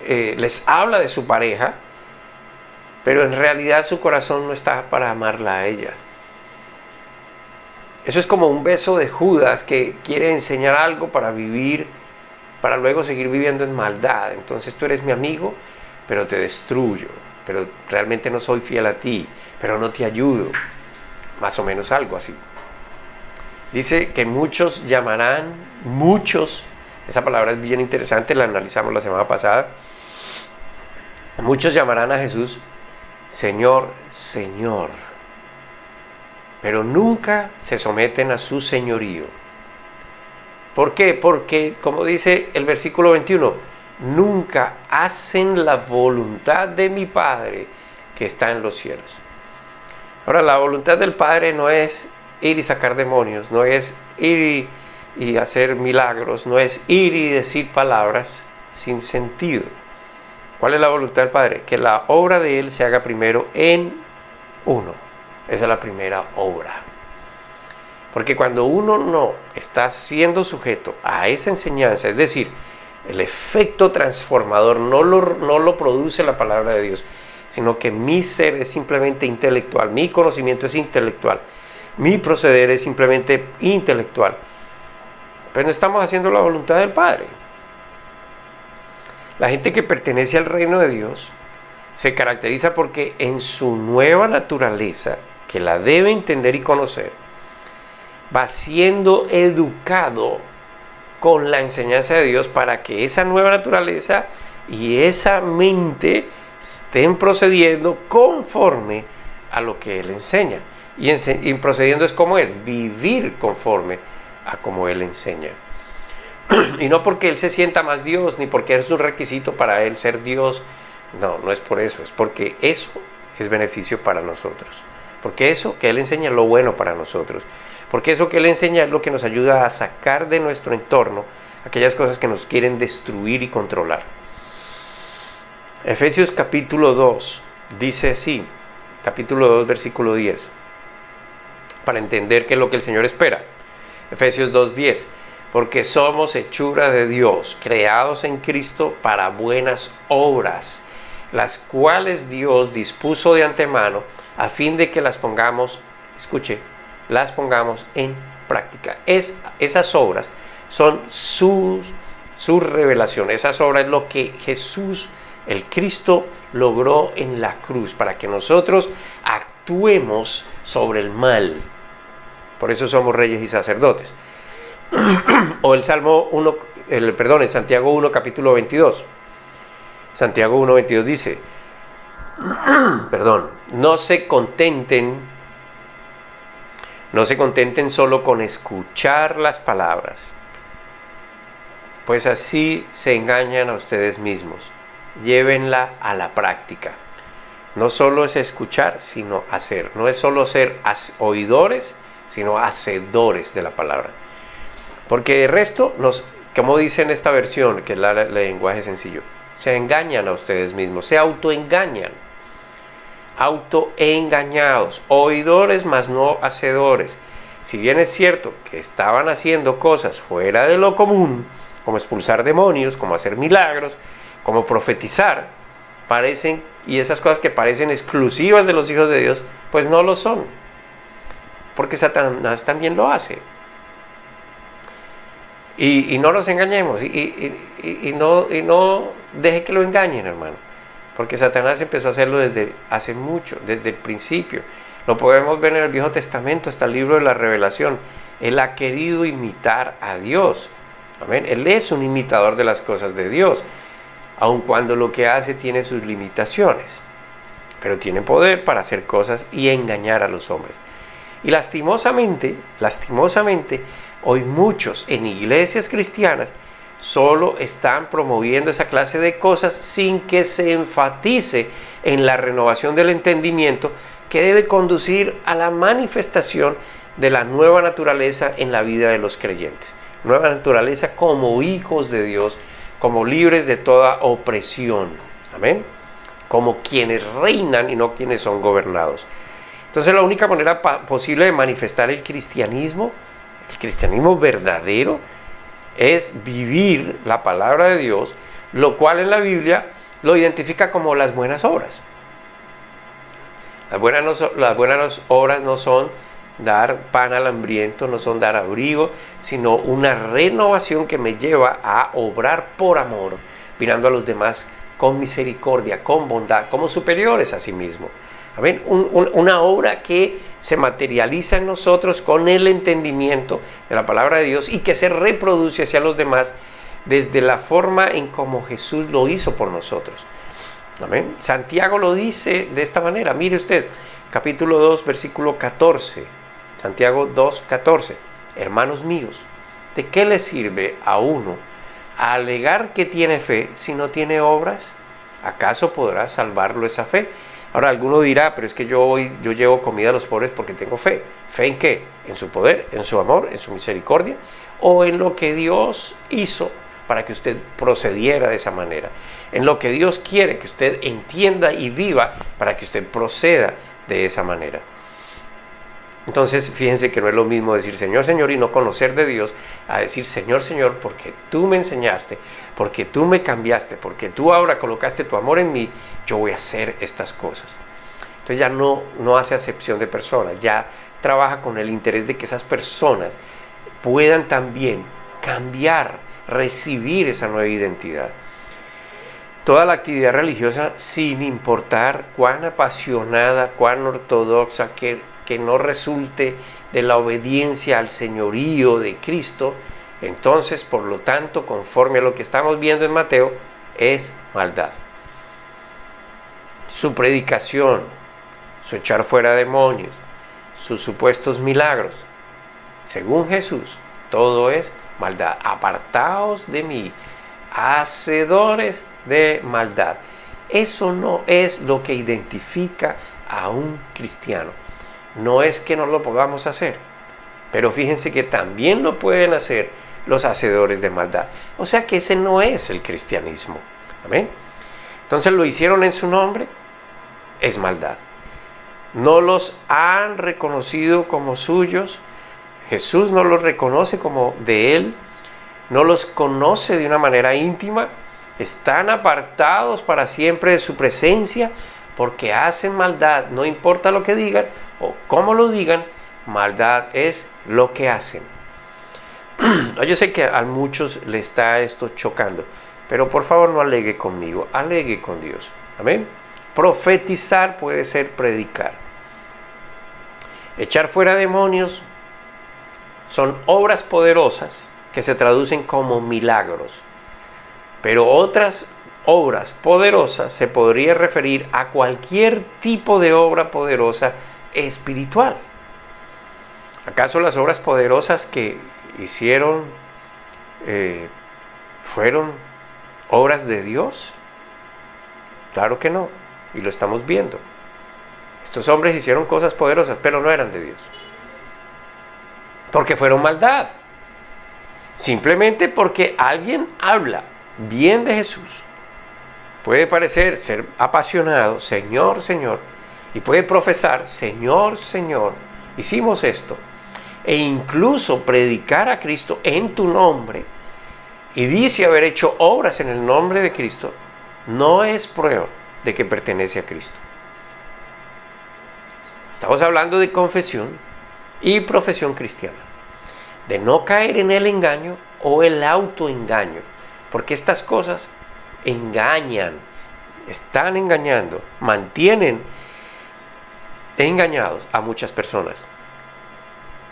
les habla de su pareja, pero en realidad su corazón no está para amarla a ella. Eso es como un beso de Judas que quiere enseñar algo para vivir, para luego seguir viviendo en maldad. Entonces tú eres mi amigo, pero te destruyo, pero realmente no soy fiel a ti, pero no te ayudo. Más o menos algo así. Dice que muchos llamarán, esa palabra es bien interesante, la analizamos la semana pasada. Muchos llamarán a Jesús Señor, Señor, pero nunca se someten a su señorío. ¿Por qué? Porque, como dice el versículo 21, nunca hacen la voluntad de mi Padre que está en los cielos. Ahora, la voluntad del Padre no es ir y sacar demonios, no es ir y hacer milagros, no es ir y decir palabras sin sentido. ¿Cuál es la voluntad del Padre? Que la obra de Él se haga primero en uno. Esa es la primera obra. Porque cuando uno no está siendo sujeto a esa enseñanza, es decir, el efecto transformador no lo produce la palabra de Dios, sino que mi ser es simplemente intelectual, mi conocimiento es intelectual, mi proceder es simplemente intelectual. Pero no estamos haciendo la voluntad del Padre. La gente que pertenece al reino de Dios se caracteriza porque en su nueva naturaleza, que la debe entender y conocer, va siendo educado con la enseñanza de Dios para que esa nueva naturaleza y esa mente estén procediendo conforme a lo que Él enseña. Y procediendo es como Él, vivir conforme a como Él enseña. Y no porque Él se sienta más Dios, ni porque es un requisito para Él ser Dios. No es por eso, es porque eso es beneficio para nosotros. Porque eso que Él enseña es lo bueno para nosotros. Porque eso que Él enseña es lo que nos ayuda a sacar de nuestro entorno aquellas cosas que nos quieren destruir y controlar. Efesios capítulo 2 dice así, capítulo 2 versículo 10, para entender qué es lo que el Señor espera. Efesios 2:10, porque somos hechura de Dios, creados en Cristo para buenas obras, las cuales Dios dispuso de antemano a fin de que las pongamos, escuche, las pongamos en práctica. Esas obras son su revelación, esas obras es lo que Jesús, el Cristo, logró en la cruz, para que nosotros actuemos sobre el mal. Por eso somos reyes y sacerdotes. O el Salmo 1, en Santiago 1, capítulo 22. Santiago 1, 22 dice, no se contenten solo con escuchar las palabras, pues así se engañan a ustedes mismos. Llévenla a la práctica. No solo es escuchar, sino hacer. No es solo ser oidores, sino hacedores de la palabra. Porque el resto, como dice en esta versión, que es el lenguaje sencillo, se engañan a ustedes mismos, se autoengañan. Autoengañados, oidores mas no hacedores. Si bien es cierto que estaban haciendo cosas fuera de lo común, como expulsar demonios, como hacer milagros, como profetizar, y esas cosas que parecen exclusivas de los hijos de Dios, pues no lo son, porque Satanás también lo hace. Y no nos engañemos, y no deje que lo engañen, hermano, porque Satanás empezó a hacerlo desde hace mucho, desde el principio. Lo podemos ver en el Viejo Testamento, hasta el libro de la Revelación. Él ha querido imitar a Dios. Amén. Él es un imitador de las cosas de Dios, aun cuando lo que hace tiene sus limitaciones, pero tiene poder para hacer cosas y engañar a los hombres. Y lastimosamente, hoy muchos en iglesias cristianas solo están promoviendo esa clase de cosas sin que se enfatice en la renovación del entendimiento que debe conducir a la manifestación de la nueva naturaleza en la vida de los creyentes. Nueva naturaleza como hijos de Dios, como libres de toda opresión. Amén. Como quienes reinan y no quienes son gobernados. Entonces la única manera posible de manifestar el cristianismo verdadero, es vivir la palabra de Dios, lo cual en la Biblia lo identifica como las buenas obras. Las buenas obras no son dar pan al hambriento, no son dar abrigo, sino una renovación que me lleva a obrar por amor, mirando a los demás con misericordia, con bondad, como superiores a sí mismo. Amén. Una obra que se materializa en nosotros con el entendimiento de la palabra de Dios y que se reproduce hacia los demás desde la forma en como Jesús lo hizo por nosotros. Amén. Santiago lo dice de esta manera. Mire usted, capítulo 2, versículo 14. Santiago 2, 14. Hermanos míos, ¿de qué le sirve a uno alegar que tiene fe si no tiene obras? ¿Acaso podrá salvarlo esa fe? Ahora alguno dirá, pero es que yo llevo comida a los pobres porque tengo fe. ¿Fe en qué? ¿En su poder, en su amor, en su misericordia? ¿O en lo que Dios hizo para que usted procediera de esa manera? En lo que Dios quiere que usted entienda y viva para que usted proceda de esa manera. Entonces, fíjense que no es lo mismo decir Señor, Señor y no conocer de Dios, a decir Señor, Señor, porque tú me enseñaste, porque tú me cambiaste, porque tú ahora colocaste tu amor en mí, yo voy a hacer estas cosas. Entonces ya no hace acepción de personas, ya trabaja con el interés de que esas personas puedan también cambiar, recibir esa nueva identidad. Toda la actividad religiosa, sin importar cuán apasionada, cuán ortodoxa, que no resulte de la obediencia al señorío de Cristo, entonces, por lo tanto, conforme a lo que estamos viendo en Mateo, es maldad. Su predicación, su echar fuera demonios, sus supuestos milagros, según Jesús, todo es maldad. Apartaos de mí, hacedores de maldad. Eso no es lo que identifica a un cristiano. No es que no lo podamos hacer, pero fíjense que también lo pueden hacer los hacedores de maldad. O sea que ese no es el cristianismo. Amén. Entonces lo hicieron en su nombre, es maldad. No los han reconocido como suyos. Jesús no los reconoce como de él. No los conoce de una manera íntima. Están apartados para siempre de su presencia porque hacen maldad. No importa lo que digan o cómo lo digan, maldad es lo que hacen. Yo sé que a muchos le está esto chocando, pero por favor no alegue conmigo, alegue con Dios. Amén. Profetizar puede ser predicar. Echar fuera demonios son obras poderosas que se traducen como milagros. Pero otras obras poderosas se podría referir a cualquier tipo de obra poderosa espiritual. ¿Acaso las obras poderosas que hicieron fueron obras de Dios? Claro que no, y lo estamos viendo. Estos hombres hicieron cosas poderosas, pero no eran de Dios. Porque fueron maldad. Simplemente porque alguien habla bien de Jesús. Puede parecer ser apasionado, Señor, Señor, y puede profesar, Señor, Señor, hicimos esto, e incluso predicar a Cristo en tu nombre, y dice haber hecho obras en el nombre de Cristo, no es prueba de que pertenece a Cristo. Estamos hablando de confesión y profesión cristiana, de no caer en el engaño o el autoengaño, porque estas cosas engañan, están engañando, mantienen engañados a muchas personas.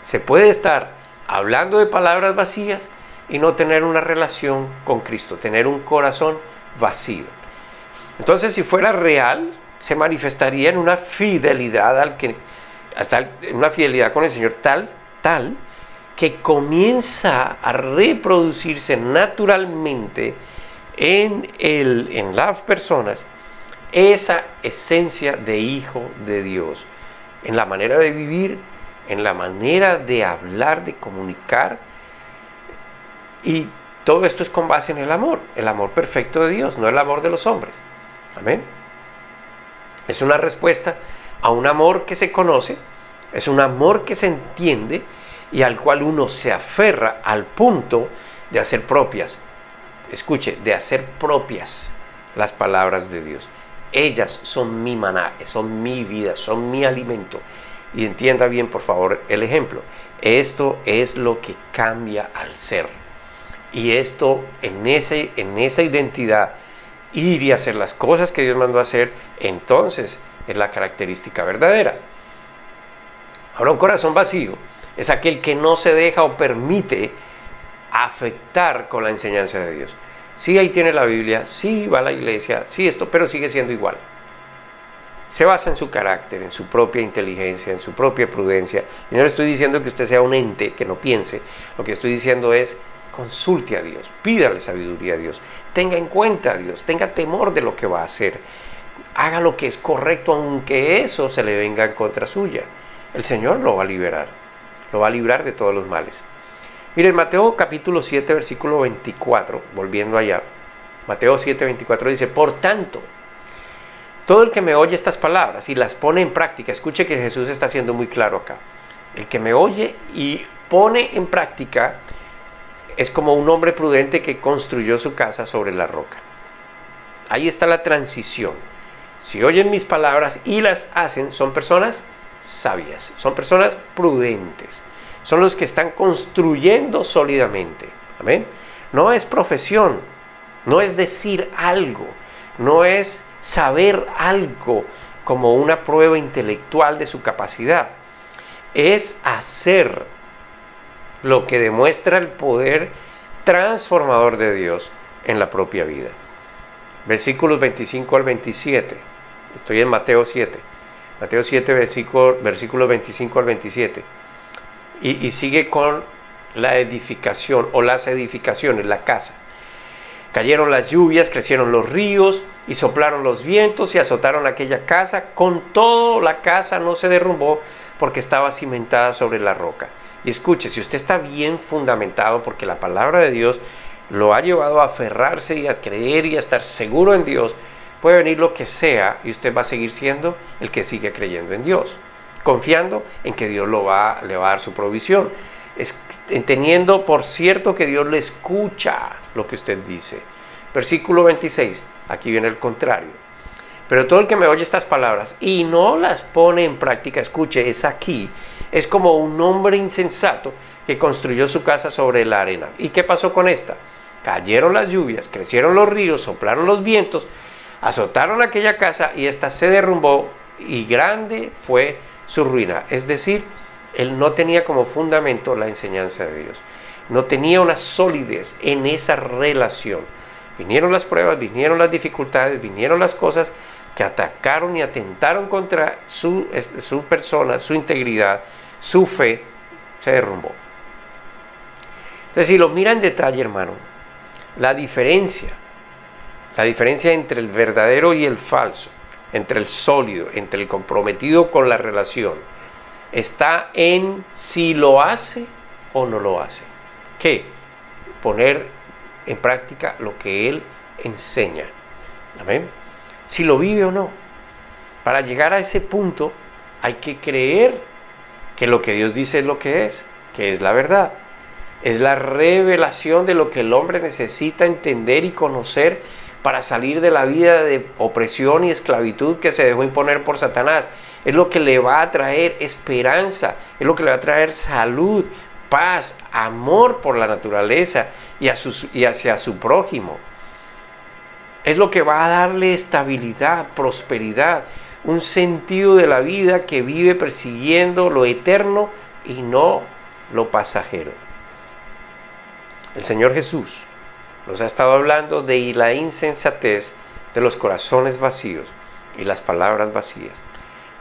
Se puede estar hablando de palabras vacías y no tener una relación con Cristo, tener un corazón vacío. Entonces, si fuera real, se manifestaría en una fidelidad una fidelidad con el Señor tal que comienza a reproducirse naturalmente en las personas esa esencia de hijo de Dios, en la manera de vivir, en la manera de hablar, de comunicar, y todo esto es con base en el amor perfecto de Dios, no el amor de los hombres. Amén. Es una respuesta a un amor que se conoce, es un amor que se entiende y al cual uno se aferra al punto de hacer propias, escuche, de hacer propias las palabras de Dios. Ellas son mi maná, son mi vida, son mi alimento. Y entienda bien, por favor, el ejemplo. Esto es lo que cambia al ser. Y esto, en esa identidad, ir y hacer las cosas que Dios mandó a hacer, entonces es la característica verdadera. Ahora, un corazón vacío es aquel que no se deja o permite afectar con la enseñanza de Dios. Sí, ahí tiene la Biblia, sí va a la iglesia, sí esto, pero sigue siendo igual. Se basa en su carácter, en su propia inteligencia, en su propia prudencia. Y no le estoy diciendo que usted sea un ente que no piense. Lo que estoy diciendo es, consulte a Dios, pídale sabiduría a Dios, tenga en cuenta a Dios, tenga temor de lo que va a hacer. Haga lo que es correcto, aunque eso se le venga en contra suya. El Señor lo va a liberar, lo va a librar de todos los males. Miren, Mateo capítulo 7, versículo 24, volviendo allá. Mateo 7, 24 dice, por tanto, todo el que me oye estas palabras y las pone en práctica, escuche que Jesús está siendo muy claro acá. El que me oye y pone en práctica es como un hombre prudente que construyó su casa sobre la roca. Ahí está la transición. Si oyen mis palabras y las hacen, son personas sabias, son personas prudentes, son los que están construyendo sólidamente. Amén. No es profesión, no es decir algo, no es saber algo como una prueba intelectual de su capacidad, es hacer lo que demuestra el poder transformador de Dios en la propia vida. Versículos 25 al 27. Estoy en Mateo 7. Mateo 7, versículos 25 al 27. Y sigue con la edificación o las edificaciones, la casa. Cayeron las lluvias, crecieron los ríos y soplaron los vientos y azotaron aquella casa. Con todo, la casa no se derrumbó porque estaba cimentada sobre la roca. Y escuche, si usted está bien fundamentado porque la palabra de Dios lo ha llevado a aferrarse y a creer y a estar seguro en Dios, puede venir lo que sea y usted va a seguir siendo el que sigue creyendo en Dios, confiando en que Dios le va a dar su provisión, teniendo por cierto que Dios le escucha lo que usted dice. Versículo 26, aquí viene el contrario. Pero todo el que me oye estas palabras y no las pone en práctica, escuche, es aquí, es como un hombre insensato que construyó su casa sobre la arena. ¿Y qué pasó con esta? Cayeron las lluvias, crecieron los ríos, soplaron los vientos, azotaron aquella casa y esta se derrumbó y grande fue su ruina. Es decir, él no tenía como fundamento la enseñanza de Dios, no tenía una solidez en esa relación. Vinieron las pruebas, vinieron las dificultades, vinieron las cosas que atacaron y atentaron contra su persona, su integridad, su fe, se derrumbó. Entonces, si lo mira en detalle, hermano, la diferencia entre el verdadero y el falso, entre el sólido, entre el comprometido con la relación, está en si lo hace o no lo hace. ¿Qué? Poner en práctica lo que él enseña. Amén. Si lo vive o no. Para llegar a ese punto hay que creer que lo que Dios dice es lo que es la verdad. Es la revelación de lo que el hombre necesita entender y conocer para salir de la vida de opresión y esclavitud que se dejó imponer por Satanás. Es lo que le va a traer esperanza, es lo que le va a traer salud, paz, amor por la naturaleza y hacia su prójimo. Es lo que va a darle estabilidad, prosperidad, un sentido de la vida que vive persiguiendo lo eterno y no lo pasajero. El Señor Jesús nos ha estado hablando de la insensatez de los corazones vacíos y las palabras vacías.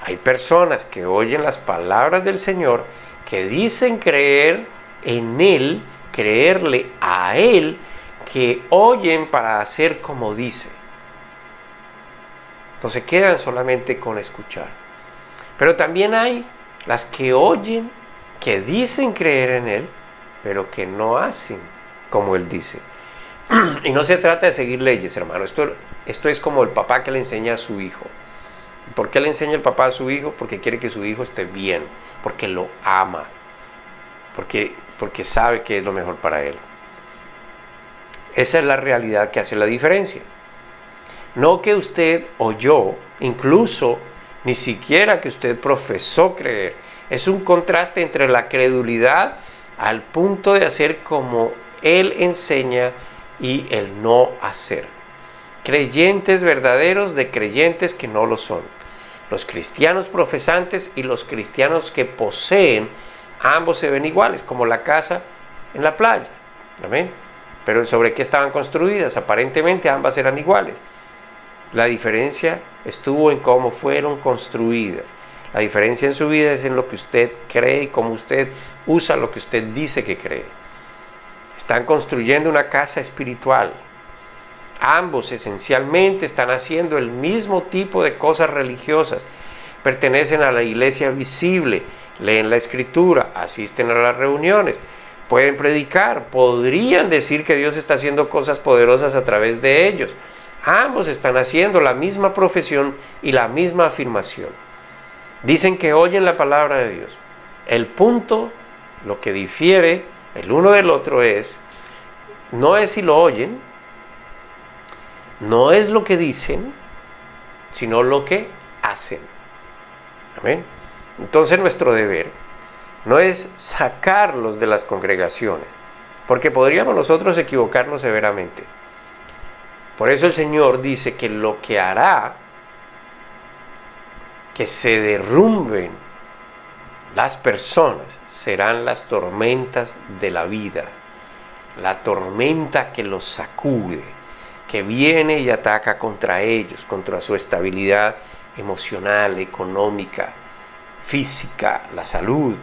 Hay personas que oyen las palabras del Señor, que dicen creer en Él, creerle a Él, que oyen para hacer como dice. Entonces quedan solamente con escuchar. Pero también hay las que oyen, que dicen creer en Él, pero que no hacen como Él dice. Y no se trata de seguir leyes, hermano. Esto es como el papá que le enseña a su hijo. ¿Por qué le enseña el papá a su hijo? Porque quiere que su hijo esté bien, porque lo ama, porque sabe que es lo mejor para él. Esa es la realidad que hace la diferencia. No que usted o yo, incluso ni siquiera que usted profesó creer. Es un contraste entre la credulidad al punto de hacer como Él enseña y el no hacer. Creyentes verdaderos de creyentes que no lo son. Los cristianos profesantes y los cristianos que poseen, ambos se ven iguales, como la casa en la playa. ¿Amén? Pero ¿sobre qué estaban construidas? Aparentemente ambas eran iguales. La diferencia estuvo en cómo fueron construidas. La diferencia en su vida es en lo que usted cree y cómo usted usa lo que usted dice que cree. Están construyendo una casa espiritual. Ambos esencialmente están haciendo el mismo tipo de cosas religiosas. Pertenecen a la iglesia visible, leen la escritura, asisten a las reuniones, pueden predicar, podrían decir que Dios está haciendo cosas poderosas a través de ellos. Ambos están haciendo la misma profesión y la misma afirmación. Dicen que oyen la palabra de Dios. El punto, lo que difiere el uno del otro no es si lo oyen, no es lo que dicen, sino lo que hacen. Amén. Entonces nuestro deber no es sacarlos de las congregaciones, porque podríamos nosotros equivocarnos severamente. Por eso el Señor dice que lo que hará que se derrumben las personas serán las tormentas de la vida, la tormenta que los sacude, que viene y ataca contra ellos, contra su estabilidad emocional, económica, física, la salud.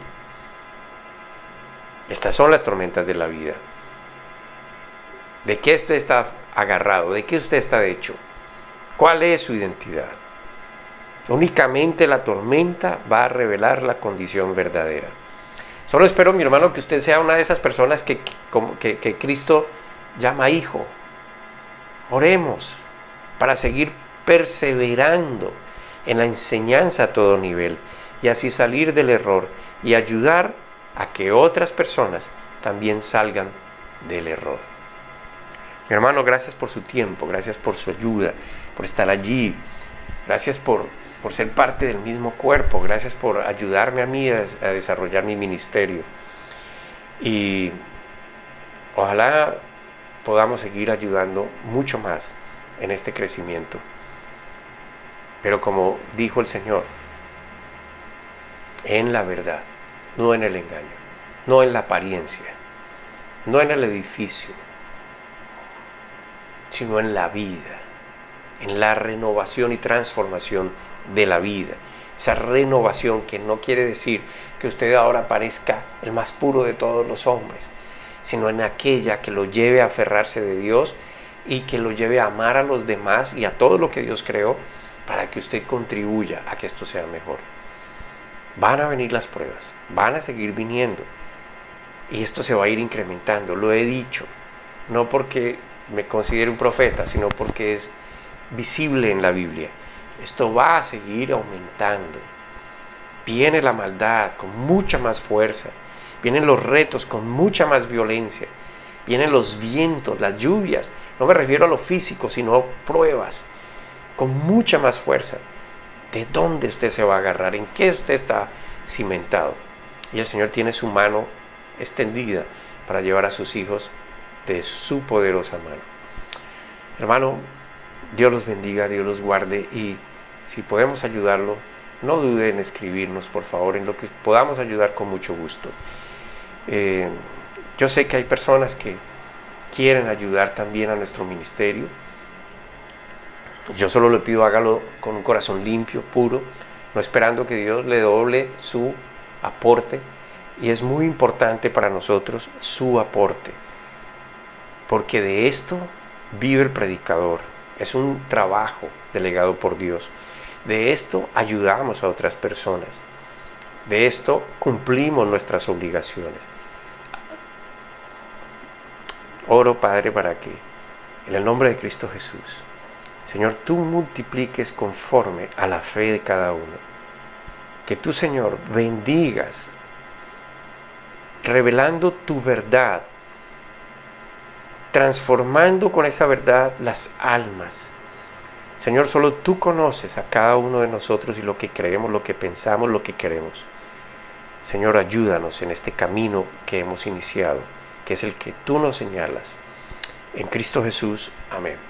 Estas son las tormentas de la vida. ¿De qué usted está agarrado? ¿De qué usted está hecho? ¿Cuál es su identidad? Únicamente la tormenta va a revelar la condición verdadera. Solo espero, mi hermano, que usted sea una de esas personas que Cristo llama hijo. Oremos para seguir perseverando en la enseñanza a todo nivel y así salir del error y ayudar a que otras personas también salgan del error. Mi hermano, gracias por su tiempo, gracias por su ayuda, por estar allí, gracias por ser parte del mismo cuerpo, gracias por ayudarme a mí a desarrollar mi ministerio. Y ojalá podamos seguir ayudando mucho más en este crecimiento. Pero como dijo el Señor, en la verdad, no en el engaño, no en la apariencia, no en el edificio, sino en la vida, en la renovación y transformación de la vida. Esa renovación que no quiere decir que usted ahora parezca el más puro de todos los hombres, sino en aquella que lo lleve a aferrarse de Dios y que lo lleve a amar a los demás y a todo lo que Dios creó para que usted contribuya a que esto sea mejor. Van a venir las pruebas, van a seguir viniendo y esto se va a ir incrementando, lo he dicho, no porque me considere un profeta, sino porque es visible en la Biblia. Esto va a seguir aumentando. Viene la maldad con mucha más fuerza, vienen los retos con mucha más violencia, vienen los vientos, las lluvias, no me refiero a lo físico, sino a pruebas, con mucha más fuerza. ¿De dónde usted se va a agarrar? ¿En qué usted está cimentado? Y el Señor tiene su mano extendida para llevar a sus hijos de su poderosa mano. Hermano, Dios los bendiga, Dios los guarde y si podemos ayudarlo, no dude en escribirnos, por favor, en lo que podamos ayudar con mucho gusto. Yo sé que hay personas que quieren ayudar también a nuestro ministerio. Yo solo le pido hágalo con un corazón limpio, puro, no esperando que Dios le doble su aporte Y es muy importante para nosotros su aporte, porque de esto vive el predicador. Es un trabajo delegado por Dios. De esto ayudamos a otras personas. De esto cumplimos nuestras obligaciones. Oro, Padre, para que, en el nombre de Cristo Jesús, Señor, tú multipliques conforme a la fe de cada uno. Que tú, Señor, bendigas, revelando tu verdad, transformando con esa verdad las almas. Señor, solo tú conoces a cada uno de nosotros y lo que creemos, lo que pensamos, lo que queremos. Señor, ayúdanos en este camino que hemos iniciado, que es el que tú nos señalas. En Cristo Jesús, amén.